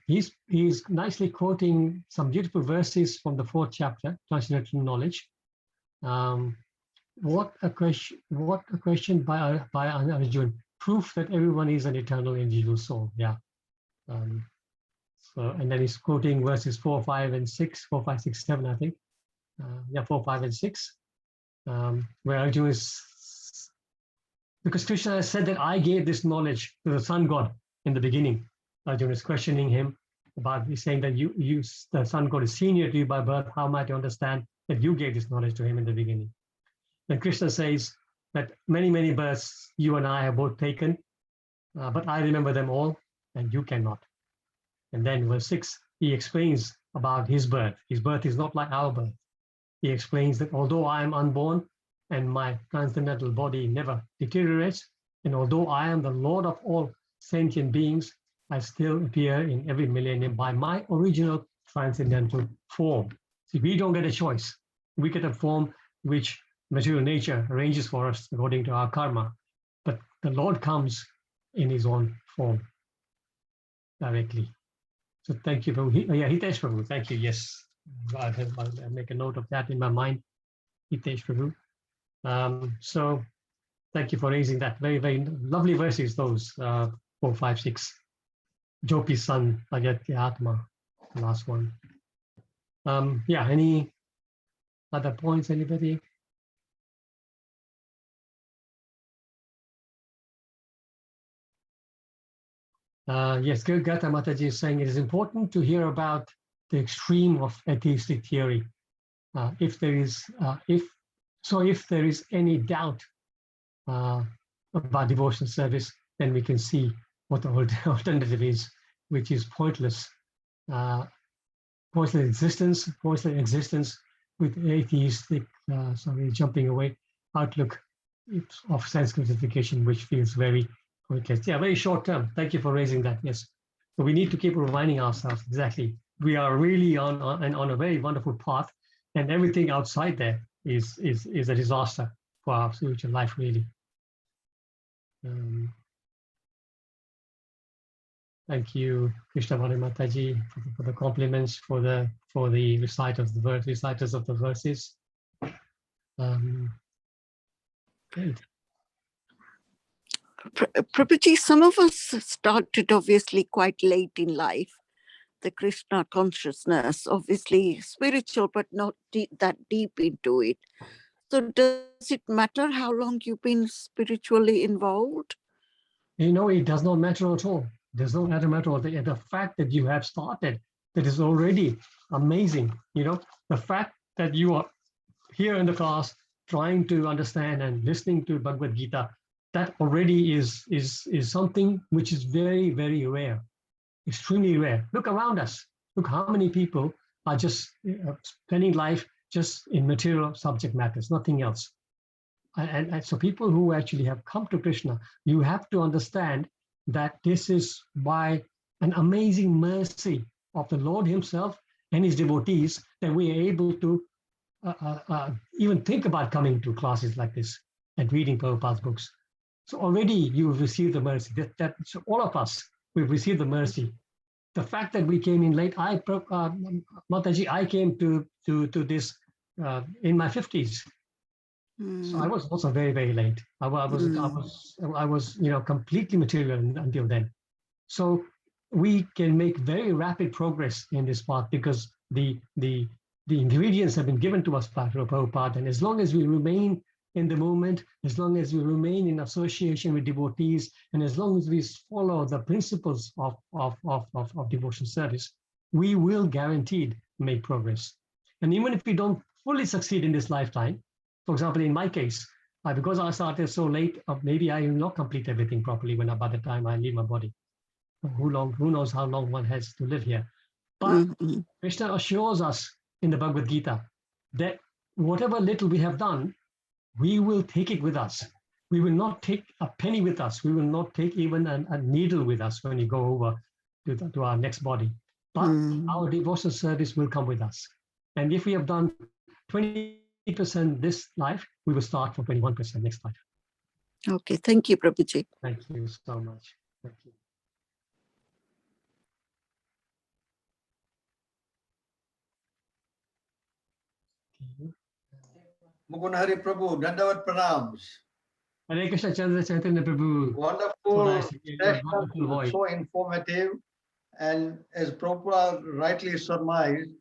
he's nicely quoting some beautiful verses from the 4th chapter, Transcendental Knowledge. What a question by Arjun. Proof that everyone is an eternal individual soul. Yeah. So, and then he's quoting verses 4, 5, and 6, 4, 5, 6, 7, I think. 4, 5, and 6, where Arjun is, because Krishna has said that I gave this knowledge to the sun god in the beginning. Arjun is questioning him, about he's saying that the son God is senior to you by birth. How might you understand that you gave this knowledge to him in the beginning? Then Krishna says that many, many births you and I have both taken, but I remember them all and you cannot. And then verse 6, he explains about his birth. His birth is not like our birth. He explains that although I am unborn and my transcendental body never deteriorates, and although I am the Lord of all sentient beings, I still appear in every millennium by my original transcendental form. See, we don't get a choice. We get a form which material nature arranges for us according to our karma. But the Lord comes in his own form directly. So thank you, Prabhu. Hitesh Prabhu, thank you. Yes, I'll make a note of that in my mind. Hitesh Prabhu. So thank you for raising that. Very, very lovely verses, those 4, 5, 6. Jopi's son, Agyatya Atma, the last one. Yeah, any other points, anybody? Yes, Gata Mataji is saying it is important to hear about the extreme of atheistic theory. If there is any doubt about devotional service, then we can see what the alternative is, which is pointless existence with atheistic, jumping away outlook of sense gratification, which feels very pointless. Yeah, very short term. Thank you for raising that. Yes, so we need to keep reminding ourselves exactly. We are really on a very wonderful path, and everything outside there is a disaster for our spiritual life, really. Thank you, Krishna Vani Mataji, for the compliments, for the reciters of the verses. Great. Prabhuji, some of us started obviously quite late in life. The Krishna consciousness, obviously spiritual, but not that deep into it. So does it matter how long you've been spiritually involved? It does not matter at all. There's no matter at all. The fact that you have started, that is already amazing. The fact that you are here in the class trying to understand and listening to Bhagavad Gita, that already is something which is very, very rare, extremely rare. Look around us. Look how many people are just spending life just in material subject matters, nothing else. And so people who actually have come to Krishna, you have to understand that this is by an amazing mercy of the Lord himself and his devotees that we are able to even think about coming to classes like this and reading Prabhupada's books. So already you've received the mercy. So all of us, we've received the mercy. The fact that we came in late, Mataji, I came to this in my 50s. So I was also very, very late. I was completely material until then. So we can make very rapid progress in this path because the ingredients have been given to us by Prabhupada. And as long as we remain in the moment, as long as we remain in association with devotees, and as long as we follow the principles of devotional service, we will guaranteed make progress. And even if we don't fully succeed in this lifetime, for example, in my case, because I started so late, maybe I will not complete everything properly by the time I leave my body. Who knows how long one has to live here. But Krishna assures us in the Bhagavad Gita that whatever little we have done, we will take it with us. We will not take a penny with us. We will not take even a needle with us when we go over to our next body. But our devotional service will come with us. And if we have done 20% this life, we will start from 21% next life. Okay, thank you, Prabhuji. Thank you so much. Thank you. Mukunda-Hari Prabhu, Dandavat Pranams. Hare Krishna Chandra Chaitanya Prabhu. Wonderful So nice to hear your session, wonderful voice. so informative. And as Prabhupada rightly surmised,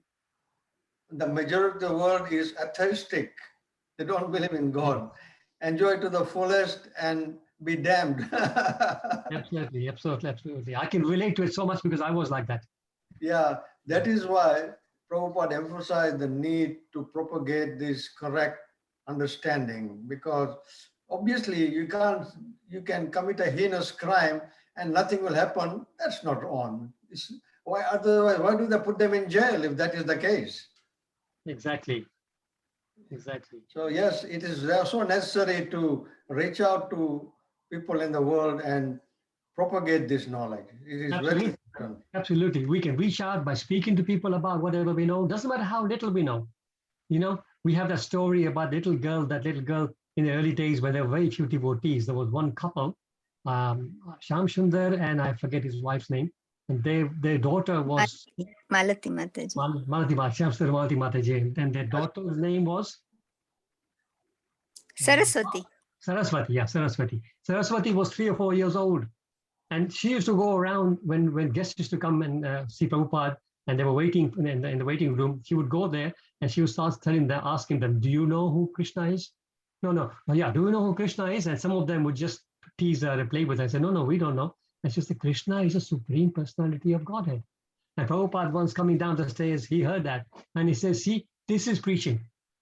the majority of the world is atheistic. They don't believe in God. Enjoy to the fullest and be damned. Absolutely. I can relate to it so much because I was like that. Yeah, that is why Prabhupada emphasized the need to propagate this correct understanding, because obviously you can commit a heinous crime and nothing will happen. That's not on. Why otherwise? Why do they put them in jail if that is the case? Exactly. Exactly. So yes, it is so necessary to reach out to people in the world and propagate this knowledge. It is very Absolutely. important. Absolutely. We can reach out by speaking to people about whatever we know. Doesn't matter how little we know. You know, we have that story about that little girl in the early days where there were very few devotees. There was one couple, Sham Sundar and I forget his wife's name. And their daughter was Malati Mataji. Malati Mataji. And their daughter's name was Saraswati. Saraswati. Yeah, Saraswati. Saraswati was 3 or 4 years old. And she used to go around when guests used to come and see Prabhupada, and they were waiting in the waiting room. She would go there and she would start asking them, do you know who Krishna is? No. Oh, yeah, do you know who Krishna is? And some of them would just tease her and play with her and say, no, we don't know. And she said, Krishna is a supreme personality of Godhead. And Prabhupada once coming down the stairs, he heard that. And he says, see, this is preaching.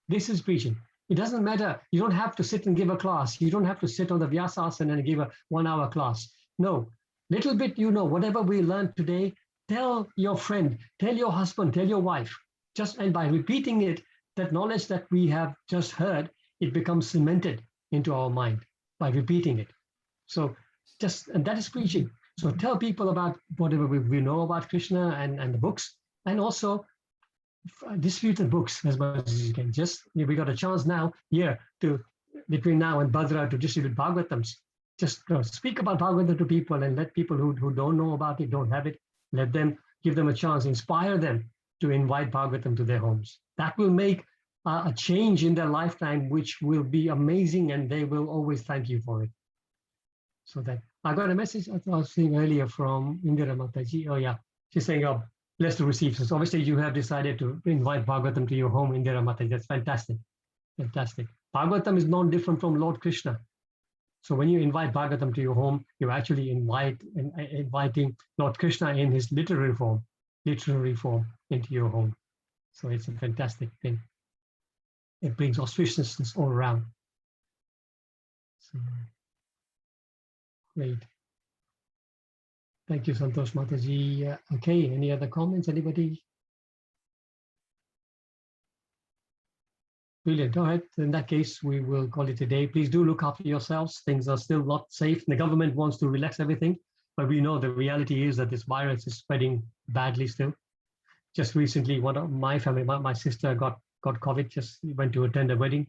This is preaching. It doesn't matter. You don't have to sit and give a class. You don't have to sit on the Vyasasana and give a 1-hour class. No. Little bit, whatever we learned today, tell your friend, tell your husband, tell your wife. And by repeating it, that knowledge that we have just heard, it becomes cemented into our mind by repeating it. So and that is preaching. So tell people about whatever we know about Krishna and the books, and also distribute the books as much as you can. We got a chance now here between now and Bhadra to distribute Bhagavatams. Just speak about Bhagavatam to people and let people who don't know about it, don't have it, give them a chance, inspire them to invite Bhagavatam to their homes. That will make a change in their lifetime, which will be amazing, and they will always thank you for it. So that I got a message I was seeing earlier from Indira Mataji. Oh yeah, she's saying, blessed to receive. So obviously you have decided to invite Bhagavatam to your home, Indira Mataji. That's fantastic. Fantastic. Bhagavatam is not different from Lord Krishna. So when you invite Bhagavatam to your home, you're actually inviting Lord Krishna in his literary form into your home. So it's a fantastic thing. It brings auspiciousness all around. So, great. Thank you, Santosh Mataji. Okay, any other comments? Anybody? Brilliant. All right. In that case, we will call it a day. Please do look after yourselves. Things are still not safe. The government wants to relax everything, but we know the reality is that this virus is spreading badly still. Just recently, one of my family, my sister got COVID, just went to attend a wedding,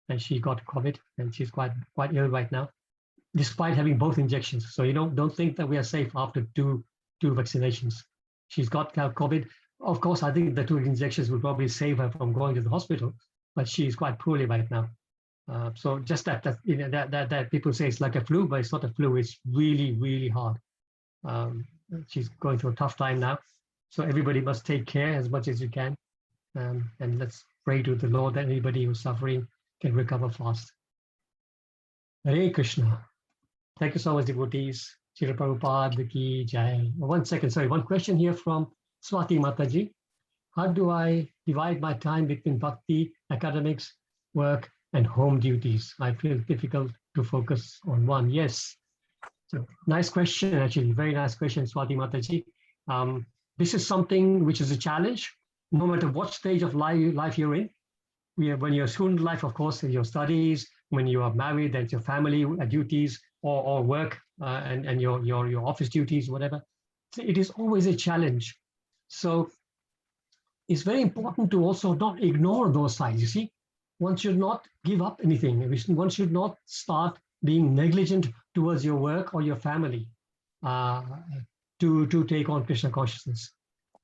and she got COVID, and she's quite ill right now, despite having both injections. So, don't think that we are safe after two vaccinations. She's got COVID. Of course, I think the 2 injections will probably save her from going to the hospital, but she's quite poorly right now. So just that people say it's like a flu, but it's not a flu. It's really, really hard. She's going through a tough time now. So everybody must take care as much as you can. And let's pray to the Lord that anybody who's suffering can recover fast. Hare Krishna. Thank you so much, devotees. Srila Prabhupada ki jai. 1 second, sorry. One question here from Swati Mataji. How do I divide my time between bhakti, academics, work, and home duties? I feel difficult to focus on one. Yes. So nice question, actually. Very nice question, Swati Mataji. This is something which is a challenge, no matter what stage of life you're in. When you're a student life, of course, your studies, when you are married, that's your family duties or work and your office duties, whatever. So it is always a challenge. So it's very important to also not ignore those sides. You see, one should not give up anything. One should not start being negligent towards your work or your family to take on Krishna consciousness.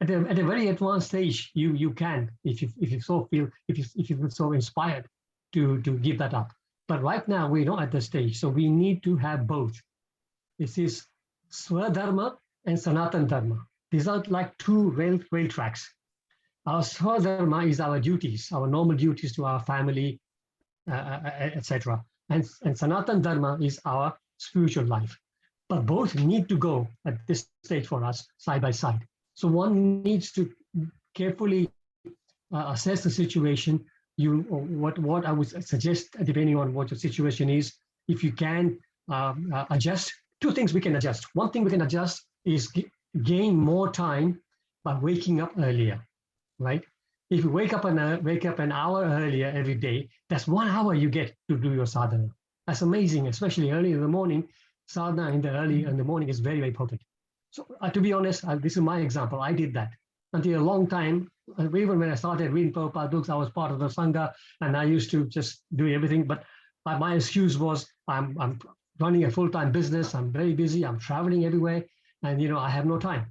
At a very advanced stage, you can, if you so feel, if you feel so inspired to give that up. But right now we're not at the stage, so we need to have both. This is Swadharma and Sanatan Dharma. These are like 2 rail tracks. Our Swadharma is our duties, our normal duties to our family, etc. And Sanatan Dharma is our spiritual life. But both need to go at this stage for us side by side. So one needs to carefully assess the situation. What I would suggest, depending on what your situation is, if you can adjust, two things we can adjust. One thing we can adjust is gain more time by waking up earlier, right? If you wake up an hour earlier every day, that's 1 hour you get to do your sadhana. That's amazing, especially early in the morning. Sadhana in the morning is very, very potent. So to be honest, this is my example. I did that until a long time. Even when I started reading Prabhupada books, I was part of the Sangha and I used to just do everything. But my excuse was, I'm running a full-time business. I'm very busy. I'm traveling everywhere. And, I have no time.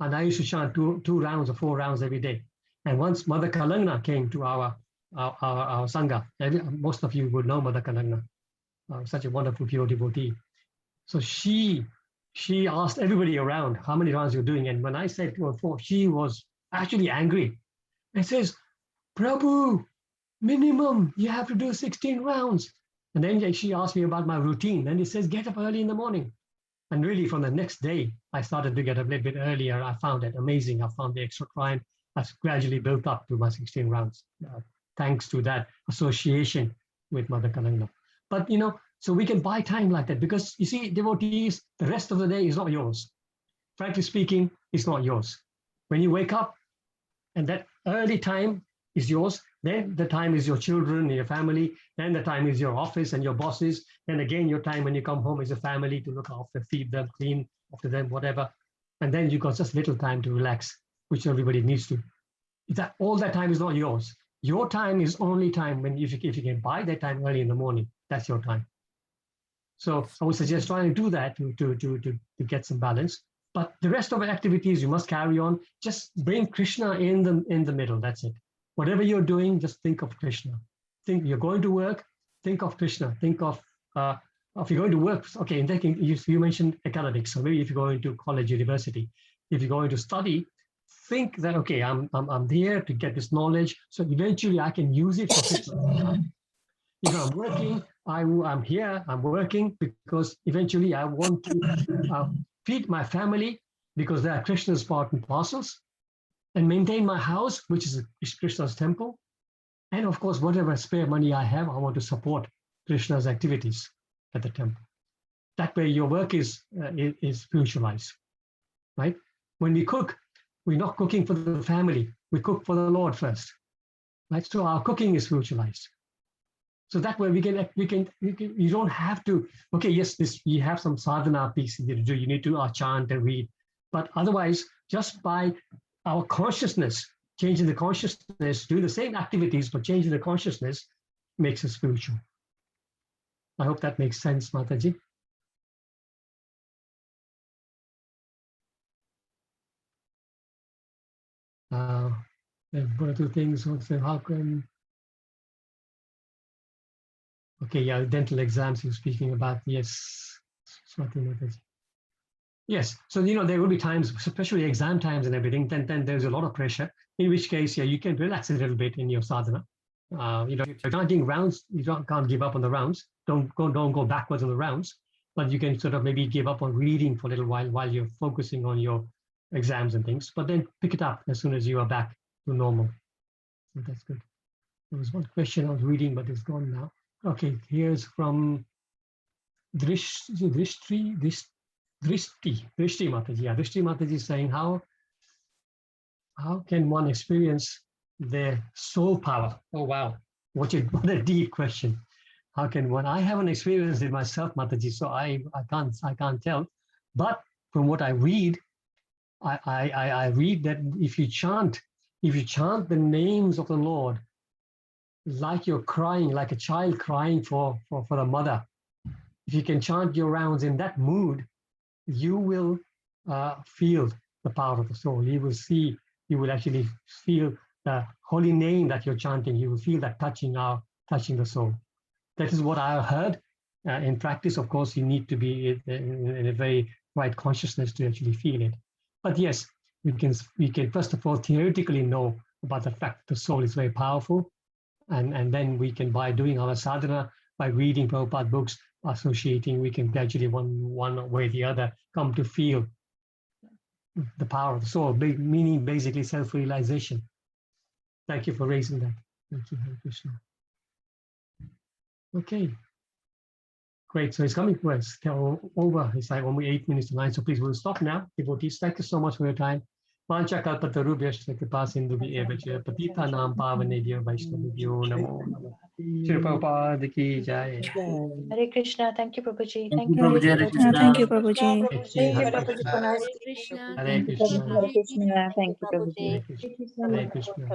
And I used to chant two rounds or 4 rounds every day. And once Mother Kalangna came to our Sangha, most of you would know Mother Kalangna, such a wonderful pure devotee. So she asked everybody around how many rounds you're doing. And when I said 2 or 4, she was actually angry. And says, Prabhu, minimum, you have to do 16 rounds. And then she asked me about my routine. And it says, get up early in the morning. And really from the next day, I started to get up a little bit earlier. I found it amazing. I found the extra time. I've gradually built up to my 16 rounds, thanks to that association with Mother Kalangna. But, so we can buy time like that because, you see, devotees, the rest of the day is not yours. Frankly speaking, it's not yours. When you wake up and that early time is yours, then the time is your children, your family, then the time is your office and your bosses. Then again, your time when you come home is your family to look after, feed them, clean after them, whatever. And then you got just little time to relax, which everybody needs to. All that time is not yours. Your time is only time when if you can buy that time early in the morning, that's your time. So I would suggest trying to do that to get some balance. But the rest of the activities you must carry on. Just bring Krishna in the middle. That's it. Whatever you're doing, just think of Krishna. Think you're going to work. Think of Krishna. Think of if you're going to work. Okay, in that case, you mentioned academics. So maybe if you're going to college, university, if you're going to study, think that okay, I'm there to get this knowledge. So eventually, I can use it for Krishna. If I'm working, I'm here. I'm working because eventually I want to feed my family because they are Krishna's part and parcels, and maintain my house, which is Krishna's temple. And of course, whatever spare money I have, I want to support Krishna's activities at the temple. That way your work is spiritualized, right? When we cook, we're not cooking for the family. We cook for the Lord first, right? So our cooking is spiritualized. So that way we can you don't have to, okay, yes, you have some sadhana piece to do. You need to chant and read. But otherwise, just by our consciousness, changing the consciousness, doing the same activities, but changing the consciousness makes us spiritual. I hope that makes sense, Mataji. One or two things also, how can, okay, yeah, dental exams you're speaking about, yes, Swati Mataji. Yes, so there will be times, especially exam times and everything, then there's a lot of pressure, in which case, yeah, you can relax a little bit in your sadhana. If you're chanting rounds, you can't give up on the rounds. Don't go backwards on the rounds, but you can sort of maybe give up on reading for a little while you're focusing on your exams and things, but then pick it up as soon as you are back to normal. So that's good. There was one question I was reading, but it's gone now. Okay, here's from Drishti Mataji. Yeah, Drishti Mataji is saying, how can one experience their soul power? Oh, wow. What a deep question. How can one? I haven't experienced it myself, Mataji, so I can't tell. But from what I read, I read that if you chant the names of the Lord, like you're crying, like a child crying for the mother, if you can chant your rounds in that mood, you will feel the power of the soul. You will actually feel the holy name that you're chanting. You will feel that touching the soul. That is what I heard. In practice, of course, you need to be in a very right consciousness to actually feel it. But yes, we can first of all theoretically know about the fact that the soul is very powerful, and then we can, by doing our sadhana, by reading Prabhupada books, associating, we can gradually one way or the other come to feel the power of the soul, meaning basically self-realization. Thank you for raising that. Thank you, Hare Krishna. Okay. Great. So it's coming to us. Over. It's like only 8 minutes to 9. So please, we'll stop now. Devotees, thank you so much for your time. Vancha kalpatarubhyascha kripasindubhya eva cha patitanam pavanebhyo vaishnavibhyo namo namo. Shri Prabhupada ki jai. Hare Krishna. Thank you, Prabhuji. Thank you, Thank you. Prabhuji. Hare Krishna. Thank you, Prabhuji. Hare Prabhuji Krishna. for nice Hare Krishna. Hare Thank you, Krishna. Prabhuji. Hare Krishna. Thank you, Hare Prabhuji. Krishna. Hare Krishna.